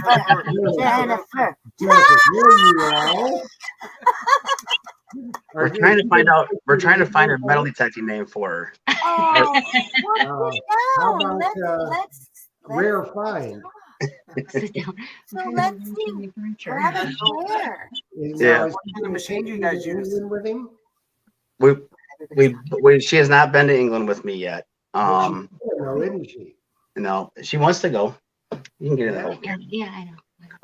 Jennifer. There you are. We're trying to find out. We're trying to find a metal detecting name for her. Oh, Uh, how about, let's Rare find. Sit down. So let's see. Grab a chair. Yeah. Is What kind of machine do you guys use? With him? She has not been to England with me yet. No, isn't she? No, she wants to go. You can get in there. Yeah,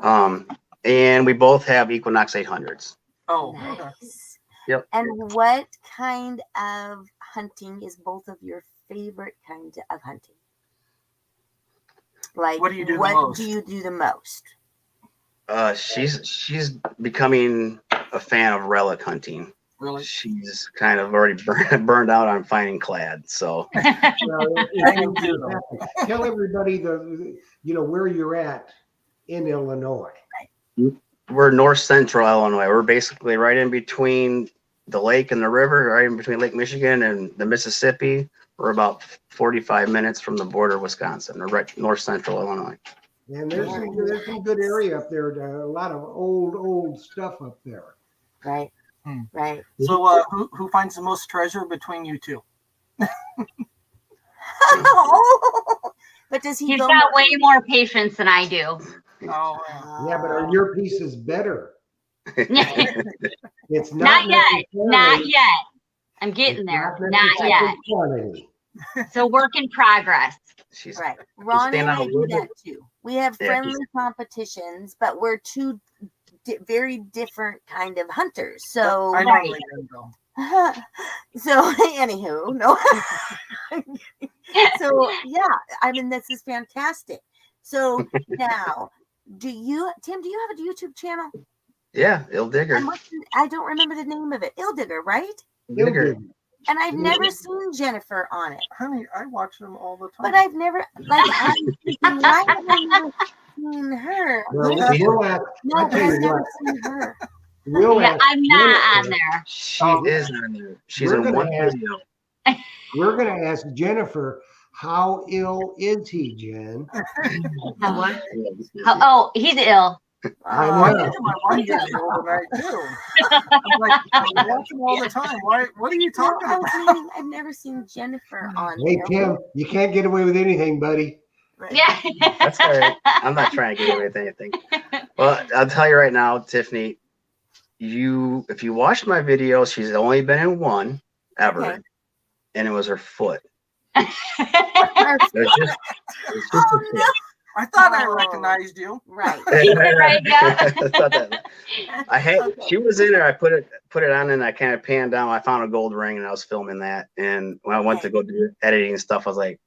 I know. And we both have Equinox 800s. Oh, okay. Nice. Yep. And what kind of hunting is both of your favorite kinds of hunting? Like, What do you do the what most? do you do the most? She's becoming a fan of relic hunting. Really? She's kind of already burned out on finding clad. So Tell everybody where you're at in Illinois. we're north central Illinois. We're basically right in between the lake and the river, right in between Lake Michigan and the Mississippi. We're about 45 minutes from the border of Wisconsin. We're right north central Illinois. And there's some good area up there. A lot of old stuff up there. Right. Right. So, who finds the most treasure between you two? But does he He's go got more- way more patience than I do. Oh, Yeah, but are your pieces better? Not It's yet. necessarily- Not yet. I'm getting it's there. Not necessarily yet. quantity. So work in progress. She's Right. Ron stand and on I a do little that too. We have Yeah, friendly competitions, but we're two very different kind of hunters. So, I normally do though. so anywho, no. So yeah, I mean, this is fantastic. So now, Tim, do you have a YouTube channel? Yeah, Ill Digger. And I don't remember the name of it. Ildigger, right? Digger. And I've never seen Jennifer on it. Honey, I watch them all the time. But I've never, I'm thinking, why have I never seen her? Well, Yeah. we'll ask, No, I but tell I've you never what, seen her. we'll Yeah, ask I'm not on Jennifer. there. She is on there. She's We're in gonna one ask- video. We're going to ask Jennifer, how ill is he, Jen? Oh, he's ill. I Why know. did my wife get the overnight too? I'm like, I watch them all the time. Why? What are you No, talking I about? was meaning, I've never seen Jennifer on Hey, there. Tim, you can't get away with anything, buddy. Right. Yeah. That's all right. I'm not trying to get away with anything. Well, I'll tell you right now, Tiffany, if you watched my video, she's only been in one ever, Okay. and it was her foot. Her- It was just Oh, a no. I thought I Oh. recognized you. Right. Keep it right, yeah. I thought that- I had she was in there. I put it on and I kind of panned down. I found a gold ring and I was filming that. And when I went to go do editing and stuff, I was like,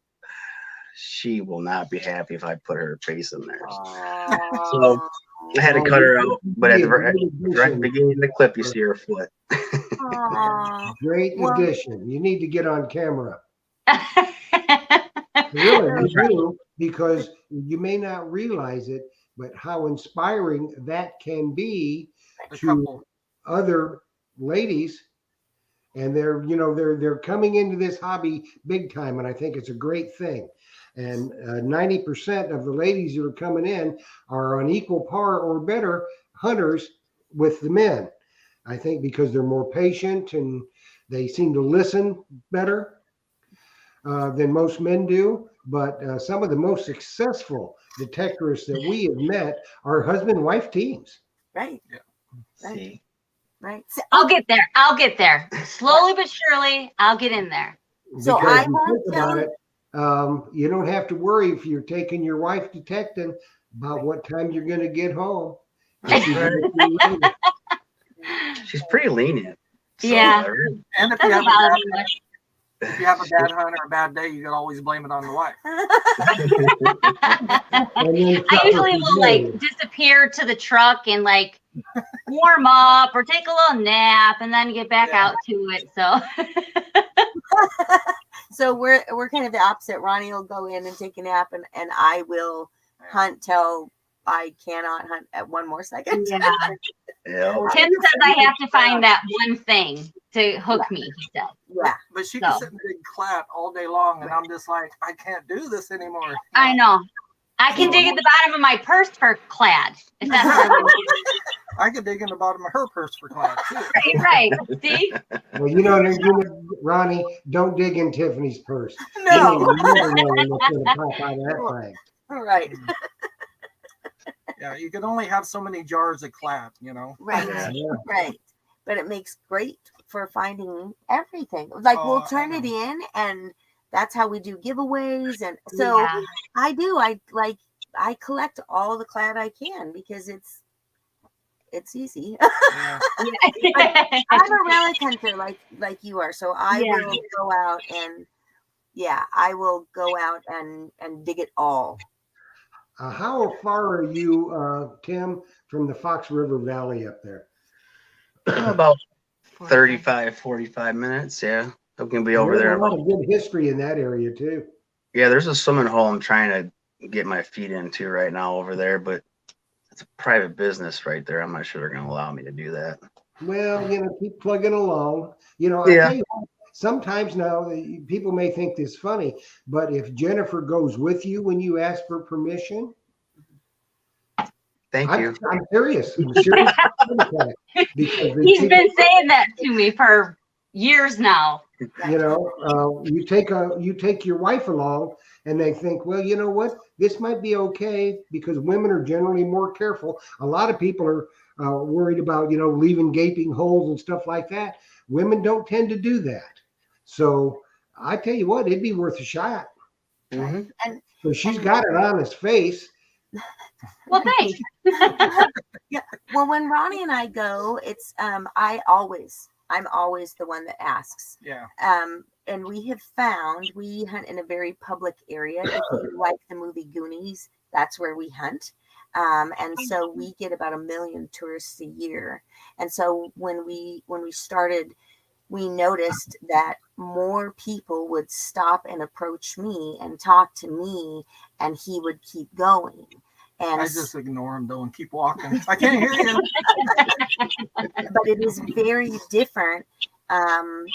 she will not be happy if I put her face in there. Oh. I had to cut her out, but at the right Great beginning of the clip, you see her foot. Aw. Well- addition. You need to get on camera. Really, you do, because you may not realize it, but how inspiring that can be A to couple. other ladies. And they're coming into this hobby big time, and I think it's a great thing. And 90% of the ladies that are coming in are on equal par or better hunters with the men. I think because they're more patient and they seem to listen better than most men do. But some of the most successful detectorists that we have met are husband-wife teams. Right. See, Right. I'll get there. I'll get there. Slowly but surely, I'll get in there. So Because I you won't think tell about it, you don't have to worry if you're taking your wife detecting about what time you're going to get home. she's pretty lenient. Yeah. And if you Doesn't have a bother bad, me much. if you have a bad hunt or a bad day, you can always blame it on the wife. And then I suffer usually from will like failure. disappear to the truck and like warm up or take a little nap and then get back Yeah. out to it. So So we're kind of the opposite. Ronnie will go in and take a nap, and I will hunt till I cannot hunt at one more second. yeah. Yeah. Tim says I have to find that one thing to hook me, he said. Yeah. But she can So. sit in a big clat all day long, and I'm just like, I can't do this anymore. I know. I can dig at the bottom of my purse for clad. If that's what I mean. I could dig in the bottom of her purse for clat too. Right. See? Well, Ronnie, don't dig in Tiffany's purse. No. You never know what's going to pop out of that thing. Right. Yeah, you can only have so many jars of clat, Right. Yeah. Right. But it makes great for finding everything. Like Oh, we'll I turn it know. in, and that's how we do giveaways. And so Yeah. I collect all the clad I can because it's easy. Yeah. I'm a relic hunter like you are. So I Yeah. will go out and dig it all. How far are you, Tim, from the Fox River Valley up there? About 35, 45 minutes. Yeah. I'm going to be over There's there. a lot of good history in that area too. Yeah, there's a swimming hole I'm trying to get my feet into right now over there, but it's a private business right there. I'm not sure they're going to allow me to do that. Well, keep plugging along. I Yeah. tell you what, sometimes now people may think this funny, but if Jennifer goes with you when you ask for permission, Thank you. I'm serious. I'm serious. Because He's been saying that to me for years now. you take your wife along, and they think, well, you know what, this might be okay because women are generally more careful. A lot of people are worried about leaving gaping holes and stuff like that. Women don't tend to do that. So I tell you what, it'd be worth a shot. Mhm. And So she's got an honest face. Well, thanks. well, when Ronnie and I go, it's I'm always the one that asks. Yeah. And we have found we hunt in a very public area. If you like the movie Goonies, that's where we hunt. And so we get about 1 million tourists a year. And so when we started, we noticed that more people would stop and approach me and talk to me, and he would keep going. And I just ignore him though and keep walking. I can't hear you. but it is very different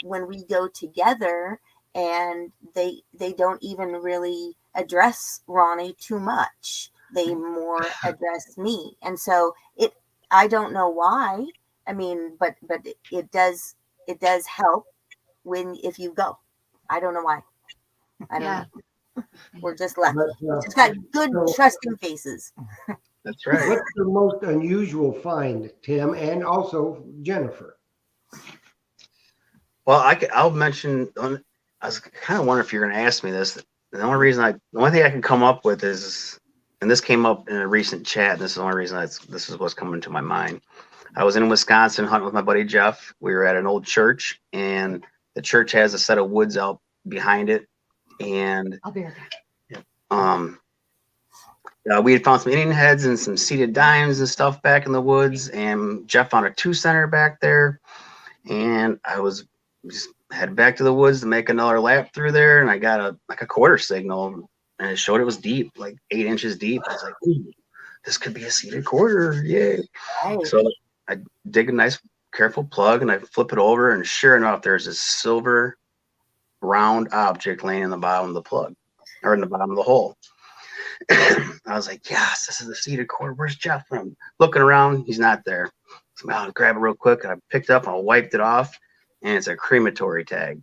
when we go together, and they don't even really address Ronnie too much. They more address me, and so I don't know why. I mean, but it does help if you go. I don't know why. I don't know. We're just lucky. But, Just got good, trusting faces. That's right. what's the most unusual find, Tim, and also Jennifer? Well, I'll mention. I was kind of wondering if you're going to ask me this. The only thing I can come up with is, and this came up in a recent chat. And this is the only reason this is what's coming to my mind. I was in Wisconsin hunting with my buddy Jeff. We were at an old church, and the church has a set of woods out behind it. And I'll be right back. we had found some Indian heads and some seeded dimes and stuff back in the woods. And Jeff found a 2-center back there. And I was just headed back to the woods to make another lap through there. And I got a quarter signal, and it showed it was deep, like 8 inches deep. I was like, ooh, this could be a seeded quarter. Yay. Right. So I dig a nice, careful plug, and I flip it over. And sure enough, there's this silver round object laying in the bottom of the plug, or in the bottom of the hole. I was like, yes, this is a seeded quarter. Where's Jeff? And I'm looking around. He's not there. So I'll grab it real quick. And I picked it up and I wiped it off, and it's a crematory tag.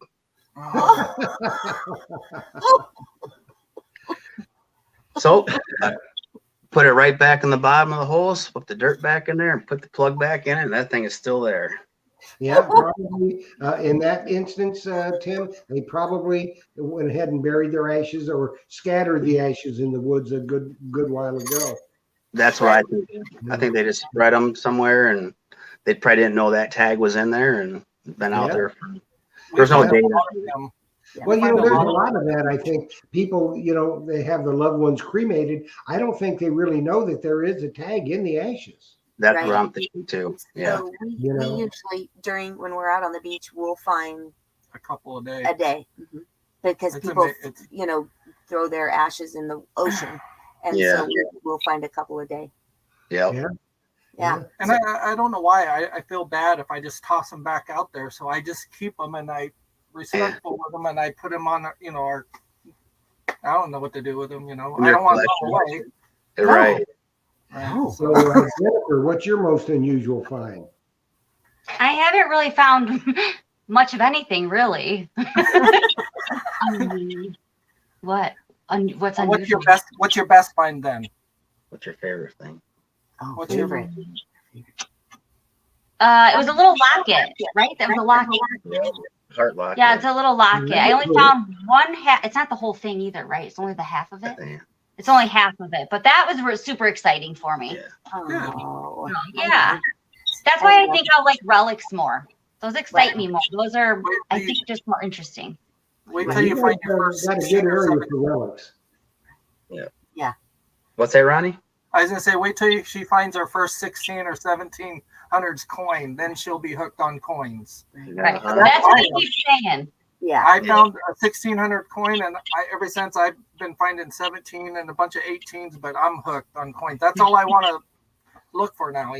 So I put it right back in the bottom of the hole, put the dirt back in there, and put the plug back in it, and that thing is still there. Yeah, probably in that instance, Tim, they probably went ahead and buried their ashes or scattered the ashes in the woods a good while ago. That's what I think. I think they just spread them somewhere, and they probably didn't know that tag was in there, and been out Yeah. there. We There's no find a data. lot of them. Well, find a there's a lot of- lot of that. I think people, they have their loved ones cremated. I don't think they really know that there is a tag in the ashes. That's Right. what I'm thinking too. Yeah. So we You know. usually when we're out on the beach, we'll find A couple a day. a day because It's people, ama- it's- throw their ashes in the ocean, and Yeah. so we'll find a couple a day. Yep. Yeah. Yeah. And I don't know why I feel bad if I just toss them back out there. So I just keep them and I respectful with them and I put them on, our. I don't know what to do with them. I Your don't want to throw them collection. away. Right. Right? So, Jennifer, what's your most unusual find? I haven't really found much of anything, really. What? What's What's your unusual? best? What's your best find then? What's your favorite thing? Oh, What's your favorite. It was a little locket, right? That was a locket. Heart lock. Yeah, it's a little locket. I only found one half. It's not the whole thing either, right? It's only the half of it. Yeah. It's only half of it, but that was super exciting for me. Yeah. Oh, Yeah, that's why I think I like relics more. Those excite me more. Those are, I think, just more interesting. Wait till you find your first got a 16 good or area 17. for relics. What's that, Ronnie? I was gonna say, wait till she finds her first 16 or 1700s coin, then she'll be hooked on coins. Right. Uh-huh. That's what I keep saying. yeah. I found a 1600 coin, and ever since I've been finding 17 and a bunch of 18s, but I'm hooked on coins. That's all I want to look for now,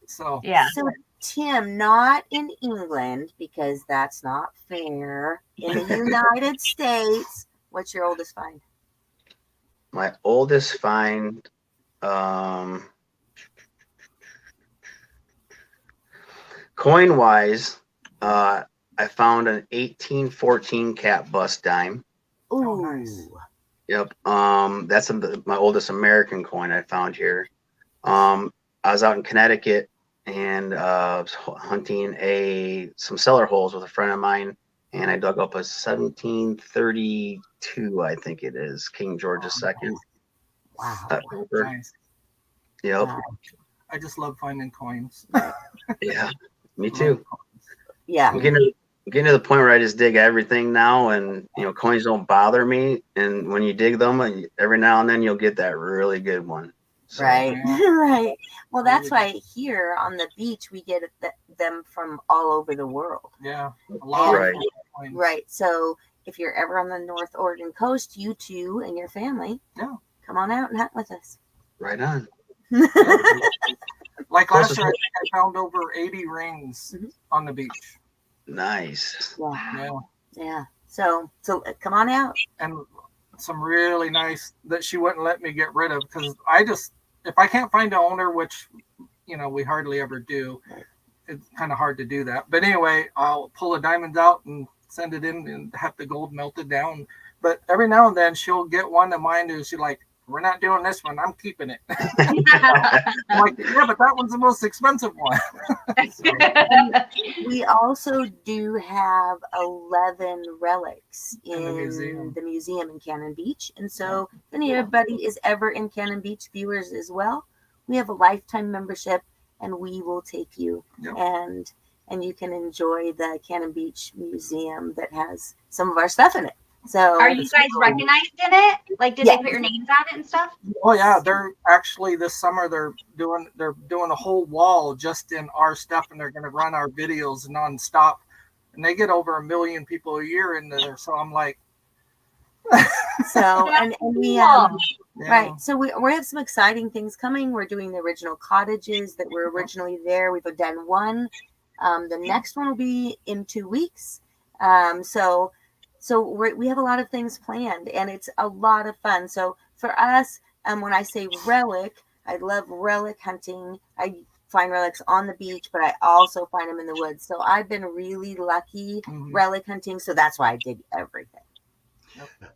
So Yeah. So Tim, not in England because that's not fair. In the United States, what's your oldest find? My oldest find, coin wise, I found an 1814 cat bust dime. Ooh, nice. Yep. That's my oldest American coin I found here. I was out in Connecticut and was hunting some cellar holes with a friend of mine, and I dug up a 1732, I think it is, King George II. wow. Pepper. nice. Yep. Wow. I just love finding coins. Yeah. Me too. Yeah. I'm getting to the point where I just dig everything now, and coins don't bother me. And when you dig them, every now and then you'll get that really good one. So, Right. Yeah. Right. Well, that's why here on the beach we get them from all over the world. Yeah, a lot Right. of coins. Right. So if you're ever on the North Oregon coast, you two and your family, Yeah. come on out and hunt with us. right on. Like last year, I think I found over 80 rings Mhm. on the beach. Nice. Yeah. Yeah, Yeah. So come on out. and some really nice that she wouldn't let me get rid of because if I can't find an owner, which we hardly ever do, it's kind of hard to do that. But anyway, I'll pull the diamonds out and send it in and have the gold melted down. But every now and then she'll get one of mine who's like, "We're not doing this one. I'm keeping it." I'm like, yeah, but that one's the most expensive one. We also do have 11 relics In the museum. the museum in Cannon Beach. And so if anybody is ever in Cannon Beach, viewers as well, we have a lifetime membership and we will take you Yep. and you can enjoy the Cannon Beach Museum that has some of our stuff in it. So Are you guys recognized in it? Like, did Yeah. they put your names on it and stuff? Oh yeah, they're actually this summer they're doing a whole wall just in our stuff, and they're going to run our videos nonstop, and they get over 1 million people a year in there. So I'm like, so and we yeah. Right. So we have some exciting things coming. We're doing the original cottages that were originally there. We've done one. The next one will be in 2 weeks. So we have a lot of things planned and it's a lot of fun. So for us, when I say relic, I love relic hunting. I find relics on the beach, but I also find them in the woods. So I've been really lucky Mhm. relic hunting. So that's why I dig everything.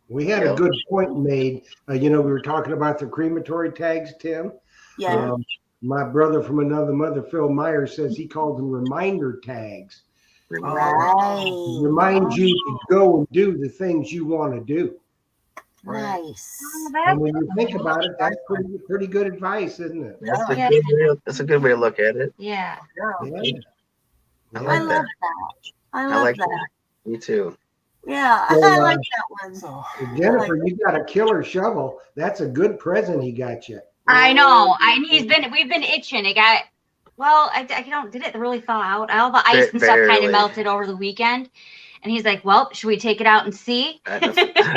We had a good point made. We were talking about the crematory tags, Tim. Yeah. My brother from another mother, Phil Meyer, says he calls them reminder tags. Right. Remind you to go and do the things you want to do. Nice. And when you think about it, that's pretty good advice, isn't it? That's Yeah. a good way to look at it. Yeah. Yeah. Yeah. I I like love that. that. I I love like that. that. Me too. Yeah, So, I like that one. So Jennifer, you got a killer shovel. That's a good present he got you. I know. We've been itching. It got, well, I don't, did it really thaw out? All the ice and stuff kind Barely. of melted over the weekend. And he's like, well, should we take it out and see? I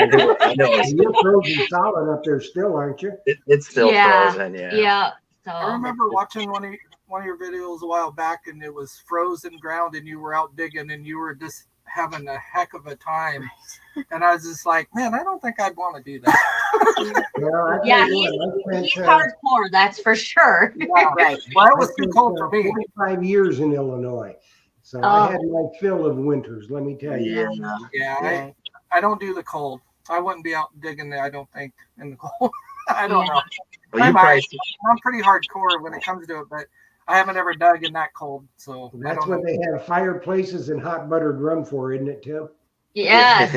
know. And you're frozen solid up there still, aren't you? It's still Yeah. frozen. Yeah. Yeah. I So, remember watching one of your videos a while back, and it was frozen ground, and you were out digging, and you were just having a heck of a time. And I was just like, man, I don't think I'd want to do that. Well, I yeah, tell you what, I he's spent, hardcore, that's for sure. Right. Well, it I was too spent, cold for me. 45 years in Illinois. So Oh. I had my fill of winters, let me tell you. Yeah. Yeah, Right. I don't do the cold. I wouldn't be out digging, I don't think, in the cold. I don't know. Well, you probably I'm pretty hardcore when it comes to it, but I haven't ever dug in that cold, so I That's don't what know. they have fireplaces and hot buttered rum for, isn't it, Tim? Yes.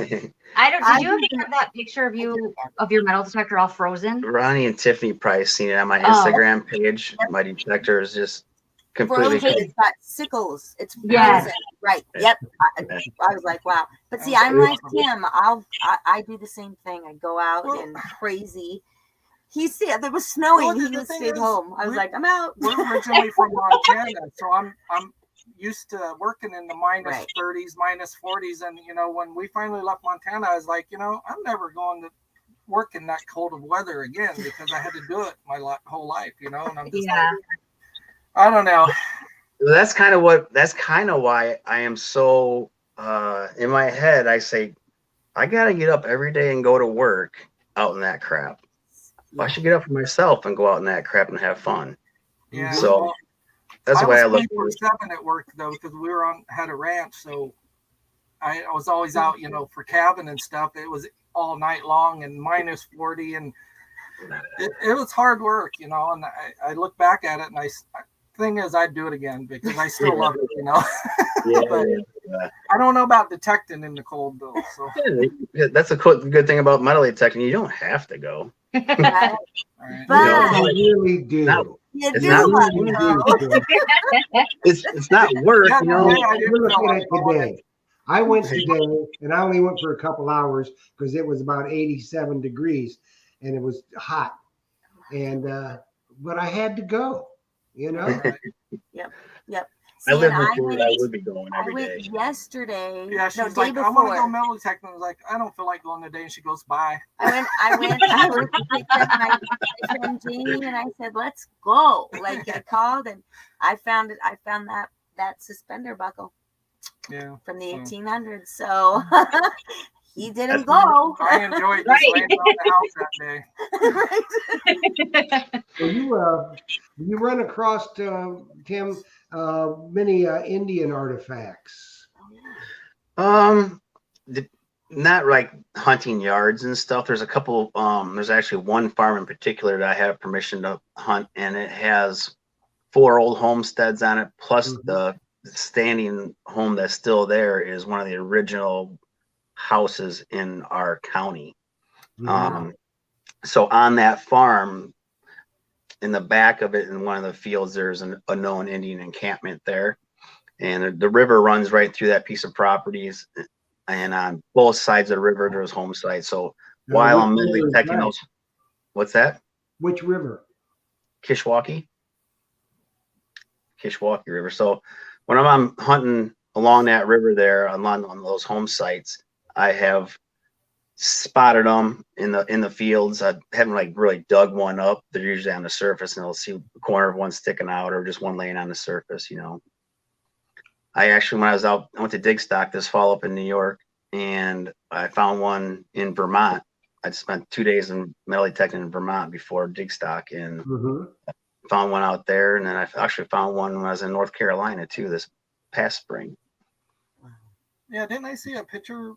I don't, I did you ever did have that picture of you, of your metal detector all frozen? Ronnie and Tiffany probably seen it on my Oh. Instagram page. My detector is just completely. Frozen. It's got sickles. It's Yes. frozen. Right. Yep. I was like, wow. But see, I'm like Tim. I do the same thing. I go out Well- and crazy. There was snowing. Well, he the was thing stayed is, home. I was like, I'm out. We're originally from Montana, so I'm used to working in the minus Right. 30s, minus 40s, and when we finally left Montana, I was like, I'm never going to work in that cold of weather again because I had to do it my whole life, and I'm just Yeah. like, I don't know. That's kind of why I am so in my head. I say I gotta get up every day and go to work out in that crap. I should get up for myself and go out in that crap and have fun. Yeah. So well, that's the way I was look at it. 24/7 at work though, because we had a ranch, so I was always out, for cabin and stuff. It was all night long and minus 40, and it was hard work, and I look back at it, and thing is, I'd do it again because I still love it, But I don't know about detecting in the cold though. So Yeah, that's a good thing about metal detecting. You don't have to go. Right? all right. But You really do. Not- you it's do not- love You it, really though. do. It's not work, Yeah, no, yeah, I didn't You're know looking at about it. today. I went today, and I only went for a couple hours because it was about 87 degrees, and it was hot. And but I had to go. See, I live and in Florida. I would be going I every went day. yesterday. Yeah, no, she's day like, I want to go before. metal detecting. I was like, I don't feel like going today, and she goes, bye. I went with my friend Jamie, and I said, "Let's go!" Like I called, and I found that suspender buckle Yeah. from the Hmm. 1800s. So he didn't That's- go. I enjoyed just Right. laying around the house that day. So you run across Tim many Indian artifacts. Not like hunting yards and stuff. There's a couple. There's actually one farm in particular that I have permission to hunt, and it has 4 old homesteads on it, plus Mhm. the standing home that's still there is one of the original houses in our county. So on that farm, in the back of it, in one of the fields, there's a known Indian encampment there, and the river runs right through that piece of properties. And on both sides of the river, there's home sites. So while I'm Which river is detecting that? those, what's that? Which river? Kishwaukee River. So when I'm hunting along that river there, along on those home sites, I have spotted them in the fields. I haven't like really dug one up. They're usually on the surface, and I'll see the corner of one sticking out or just one laying on the surface. I actually, when I was out, I went to dig stock this fall up in New York, and I found one in Vermont. I'd spent 2 days in metal detecting in Vermont before dig stock, and found one out there. And then I actually found one when I was in North Carolina too, this past spring. Yeah, didn't I see a picture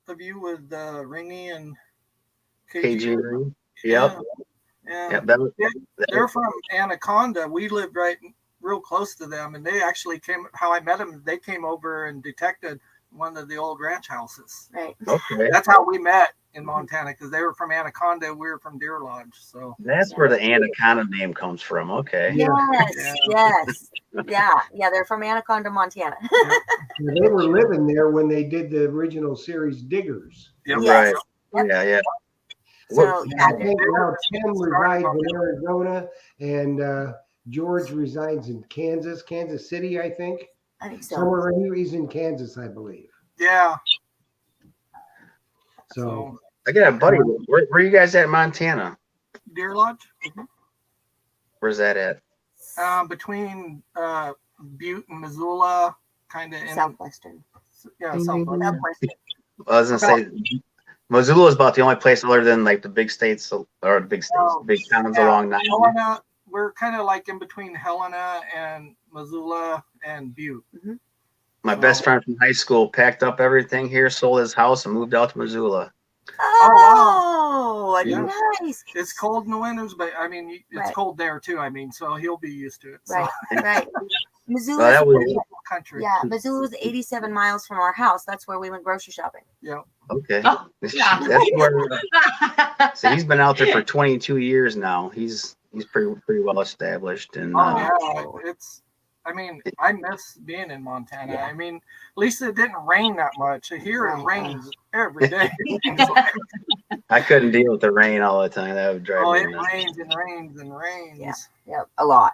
of you with Ringy and KG Ring. Yep. Yeah. Yep. That was, They're from Anaconda. We lived real close to them, and they actually came. How I met them, they came over and detected one of the old ranch houses. Right. okay. That's how we met. in Montana because they were from Anaconda. We were from Deer Lodge. So That's where the Anaconda name comes from. Okay. Yeah. Yes. Yeah. They're from Anaconda, Montana. They were living there when they did the original series Diggers. Yep. Yes. Right. Yeah. So I think now Tim resides in Arizona and George resides in Kansas City, I think. I think so. Somewhere he's in Kansas, I believe. Yeah. So I got a buddy. Where are you guys at in Montana? Deer Lodge. Where's that at? Between Butte and Missoula, kind of in Southwestern. southwestern. Southwestern. I was gonna say Missoula is about the only place other than like the big states or the big towns along that. Helena, we're kind of like in between Helena and Missoula and Butte. My best friend from high school packed up everything here, sold his house, and moved out to Missoula. Oh, Yeah. nice. It's cold in the winters, but I mean, it's Right. cold there too. I mean, so he'll be used to it. So. Right, right. Missoula. that was- Country. Yeah, Missoula was 87 miles from our house. That's where we went grocery shopping. Yeah. Okay. Oh, yeah. That's where. So he's been out there for 22 years now. He's pretty well established, and Oh yeah, it's. I mean, I miss being in Montana. Yeah. I mean, at least it didn't rain that much. Here it Right. rains every day. I couldn't deal with the rain all the time. That would drive Oh, me it nuts. rains and rains and rains. Yeah. Yep, a lot.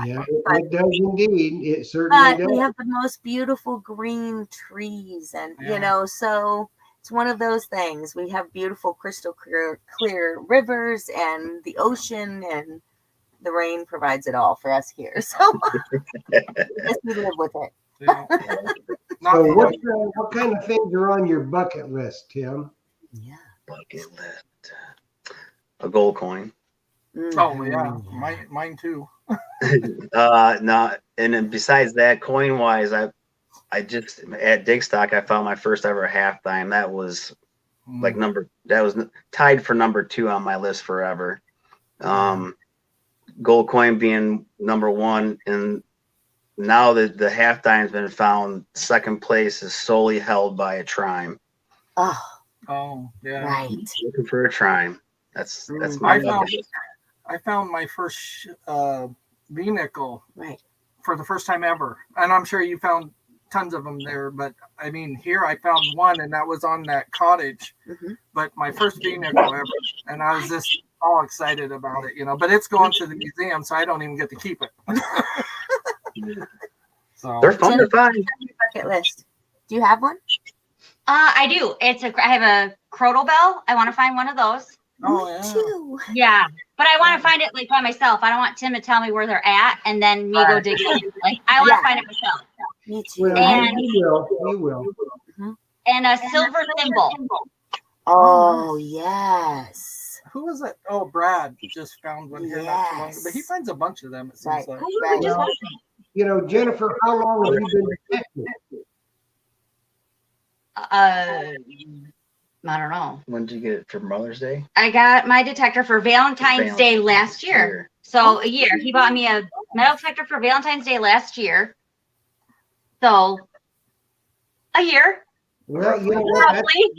yeah, it does indeed. It certainly But we does. have the most beautiful green trees, and Yeah. so it's one of those things. We have beautiful, crystal clear rivers and the ocean, and the rain provides it all for us here. So yes, we live with it. Yeah. Not So for- what kind of things are on your bucket list, Tim? Yeah. Bucket list. A gold coin. Oh yeah, mine too. No, and then besides that, coin wise, I just at Digstock I found my first ever half dime. That was like that was tied for number 2 on my list forever. Gold coin being number 1, and now that the half dime's been found, second place is solely held by a trime. Oh yeah. Right. Looking for a trime. That's my I found bucket list. I found my first V-nickel Right. for the first time ever, and I'm sure you found tons of them there. But I mean, here I found one, and that was on that cottage. But my first V-nickel ever, and I was just all excited about it, But it's going to the museum, so I don't even get to keep it. So They're fun to find. Bucket list. Do you have one? I do. I have a Crotal bell. I want to find one of those. oh Me yeah. too. Yeah, but I want to find it like by myself. I don't want Tim to tell me where they're at and then me go dig it. Like I want to Yeah. find it myself. Me too. Well, And- you will. And a silver thimble. Oh yes. Who was it? Oh, Brad just found one here not too long ago. But he Yes. finds a bunch of them. It Right. seems like. Who was it just Well, watching? Jennifer, how long have you been detecting? I don't know. When did you get it for Mother's Day? I got my detector for Valentine's Day last year. So a year. He bought me a metal detector for Valentine's Day last year. So a year, Well, you know what? probably,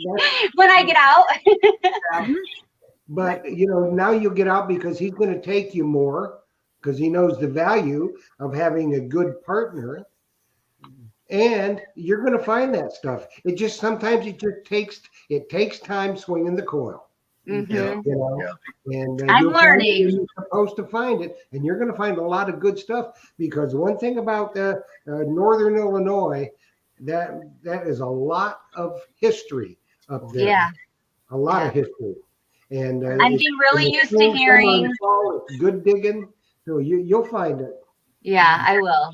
when I get out. But now you'll get out because he's going to take you more because he knows the value of having a good partner, and you're going to find that stuff. Sometimes it takes time swinging the coil. Mhm. And I'm you'll find it learning. when you're supposed to find it, and you're going to find a lot of good stuff because one thing about Northern Illinois, that is a lot of history up there. Yeah. A lot of history. And I'm getting really in the used to spring, summer, hearing. and fall, it's good digging, so you'll find it. Yeah, I will.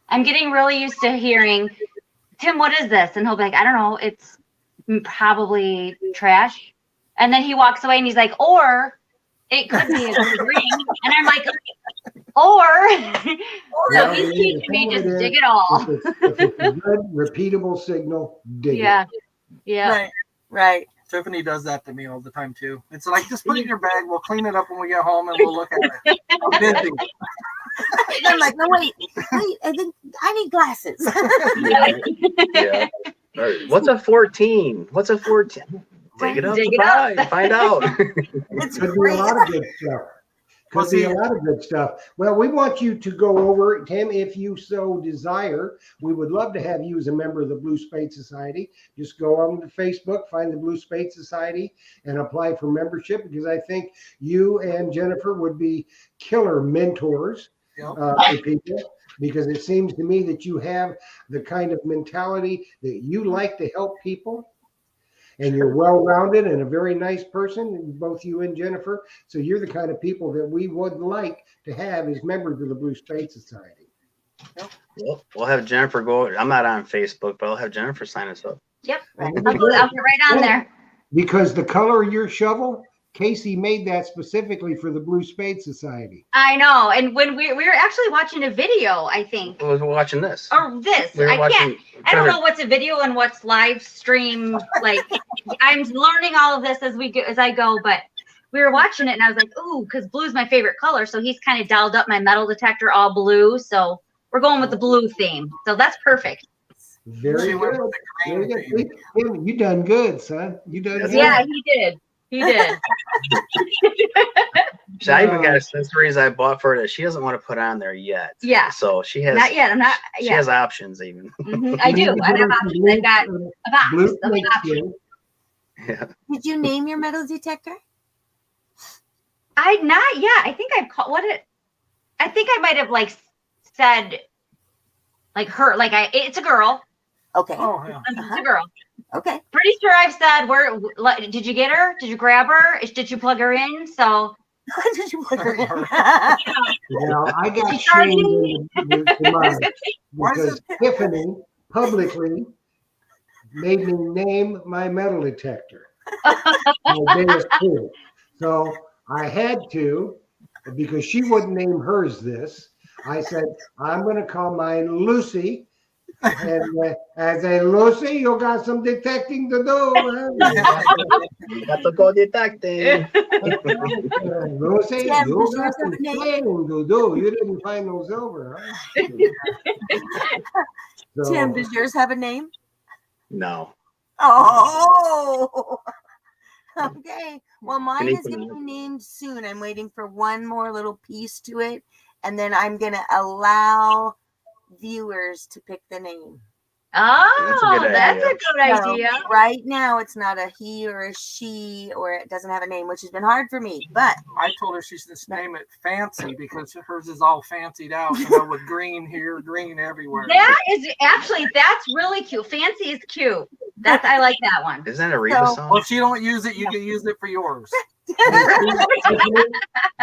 I'm getting really used to hearing, Tim, what is this? And he'll be like, I don't know. It's probably trash. And then he walks away and he's like, or it could be a good ring. And I'm like, or so Well, he's teaching me just it dig is. it all. If it's a good, repeatable signal, dig Yeah. Yeah. Right. Right. Tiffany does that to me all the time too. It's like just put it in your bag. We'll clean it up when we get home, and we'll look at it. I'm busy. I'm like, no, wait. I think I need glasses. Yeah. What's a 14? What's a 14? Dig it up, Dig to it up. buy, find out. It's Could be a great. lot of good stuff. Well, Could be a see- lot of good stuff. Well, we want you to go over, Tim, if you so desire. We would love to have you as a member of the Blue Spade Society. Just go on to Facebook, find the Blue Spade Society, and apply for membership, because I think you and Jennifer would be killer mentors Yep. for people, because it seems to me that you have the kind of mentality that you like to help people. And you're well-rounded and a very nice person, both you and Jennifer. So you're the kind of people that we would like to have as members of the Blue Spade Society. We'll have Jennifer go. I'm not on Facebook, but I'll have Jennifer sign us up. Yep. And I'll get right on there. because the color of your shovel, Casey made that specifically for the Blue Spade Society. I know. And when we were actually watching a video, I think, We're watching this. or this, We were I can't. I don't know what's a video and what's live stream. Like, I'm learning all of this as I go, but we were watching it and I was like, ooh, because blue's my favorite color. So he's kind of dialed up my metal detector all blue. So we're going with the blue theme. So that's perfect. Very She went good. with the green Very good. theme. Tim, you done good, son. You done Yes, good. Yeah, he did. He did. I even got accessories I bought for her that she doesn't want to put on there yet. Yeah. So she has. Not yet. I'm not. She Yeah. has options even. Mhm, I do. I have options. I got a box Blue of snake options. skin. Yeah. Did you name your metal detector? I not yet. I think I've called I think I might have like said like her it's a girl. Okay. Oh, yeah. It's a girl. Okay. Pretty sure I've said did you get her? Did you grab her? Did you plug her in? So Did you put her in? Now, I got She started- shamed in mine Why is because Tiffany publicly made me name my metal detector. My biggest tool. So I had to, because she wouldn't name hers this. I said, I'm going to call mine Lucy. And I say, Lucy, you got some detecting to do. Got to go detecting. Lucy, Yeah, you because got yours some have a name. planning to do. You didn't find no silver, huh? So, Tim, does yours have a name? No. Oh. Okay. Well, mine Can is you- going to be named soon. I'm waiting for one more little piece to it, and then I'm going to allow viewers to pick the name. oh, good that's idea. a good So, idea. right now, it's not a he or a she, or it doesn't have a name, which has been hard for me. But I told her she should just name it Fancy because hers is all fancied out, you know, with green here, green everywhere. That's really cute. Fancy is cute. I like that one. Isn't that a Reba So- song? Well, if you don't use it, you can use it for yours.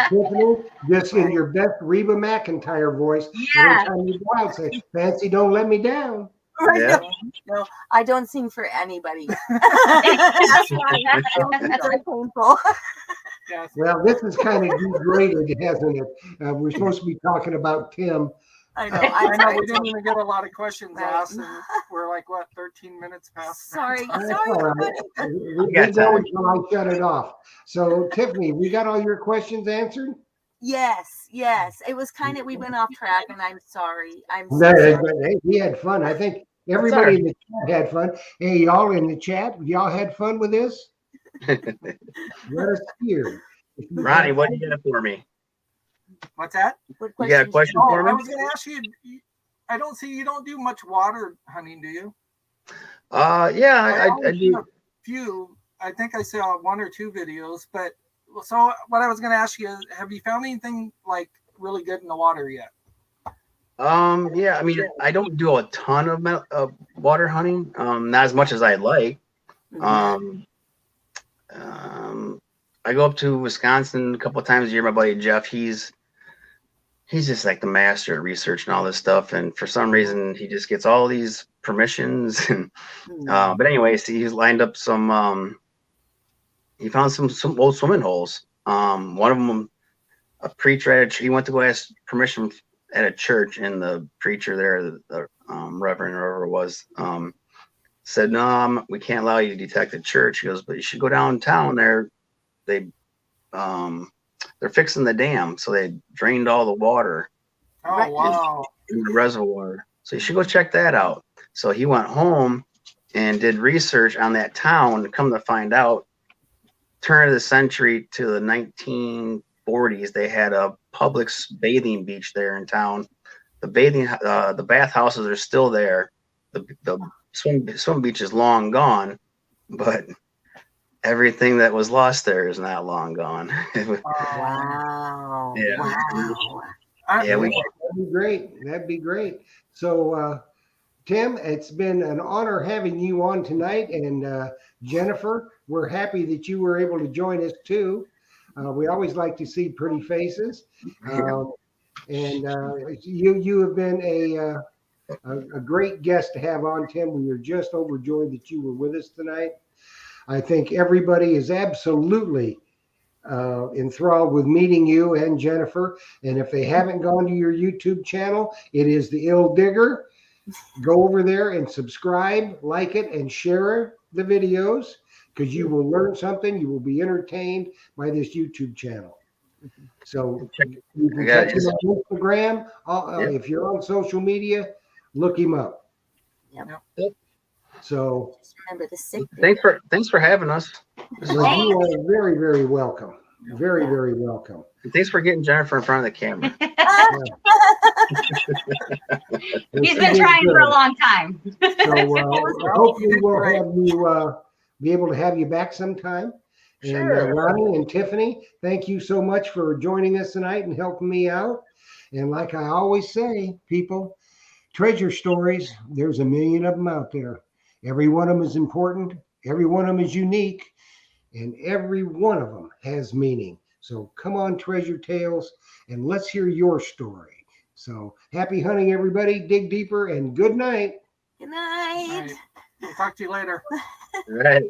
Tiffany, just in your best Reba McEntire voice, Yeah. every time you go out, say, Fancy, don't let me down. Yeah. no, I don't sing for anybody. That's why. It's very painful. Yes. Well, this is kind of degraded, hasn't it? We're supposed to be talking about Tim. I know. I know we didn't even get a lot of questions Right. asked, and we're like, what, 13 minutes past? Sorry. That's Sorry, all right. everybody. We got go time. until I shut it off. So, Tiffany, we got all your questions answered? Yes, yes. It was kind of, we went off track, and I'm sorry. I'm so No, sorry. hey, we had fun. I think everybody in the chat had fun. Hey, y'all in the chat, y'all had fun with this? Let us hear. If you Ronnie, had what do you got for me? What's that? What You got a questions- question Oh, for I me? was going to ask you. I don't see you don't do much water hunting, do you? Yeah, I only seen do. a few. I think I saw one or two videos, but so what I was going to ask you is, have you found anything like really good in the water yet? Yeah, I mean, I don't do a ton of water hunting, not as much as I'd like. Mhm. I go up to Wisconsin a couple of times a year. My buddy Jeff, he's just like the master at research and all this stuff. And for some reason, he just gets all these permissions. And Mhm. but anyways, he's lined up some. He found some old swimming holes. One of them, a preacher he went to go ask permission at a church, and the preacher there, the reverend or whoever it was, said, "No, we can't allow you to detect at church." He goes, "But you should go downtown there. They're fixing the dam, so they drained all the water Oh, Right. wow. in the reservoir. So you should go check that out." So he went home and did research on that town. Come to find out, turn of the century to the 1940s, they had a public bathing beach there in town. The bathhouses are still there. The swim beach is long gone, but everything that was lost there is not long gone. Wow. Yeah. Wow. Yeah, That'd be great. That'd be great. So, Tim, it's been an honor having you on tonight. And Jennifer, we're happy that you were able to join us too. We always like to see pretty faces. And you have been a great guest to have on, Tim. We are just overjoyed that you were with us tonight. I think everybody is absolutely enthralled with meeting you and Jennifer. And if they haven't gone to your YouTube channel, it is The Ill Digger. Go over there and subscribe, like it, and share the videos, because you will learn something. You will be entertained by this YouTube channel. So you can catch him on Instagram. If you're on social media, look him up. Yep. So Just remember the sick. Thanks for having us. well, you are very, very welcome. Very, very welcome. And thanks for getting Jennifer in front of the camera. He's been trying for a long time. So hopefully we'll have you be able to have you back sometime. And Ronnie and Tiffany, thank you so much for joining us tonight and helping me out. And like I always say, people, treasure stories, there's a million of them out there. Every one of them is important. Every one of them is unique. And every one of them has meaning. So come on, Treasure Tales, and let's hear your story. So happy hunting, everybody. Dig deeper, and good night. Good night. All right. We'll talk to you later. All right.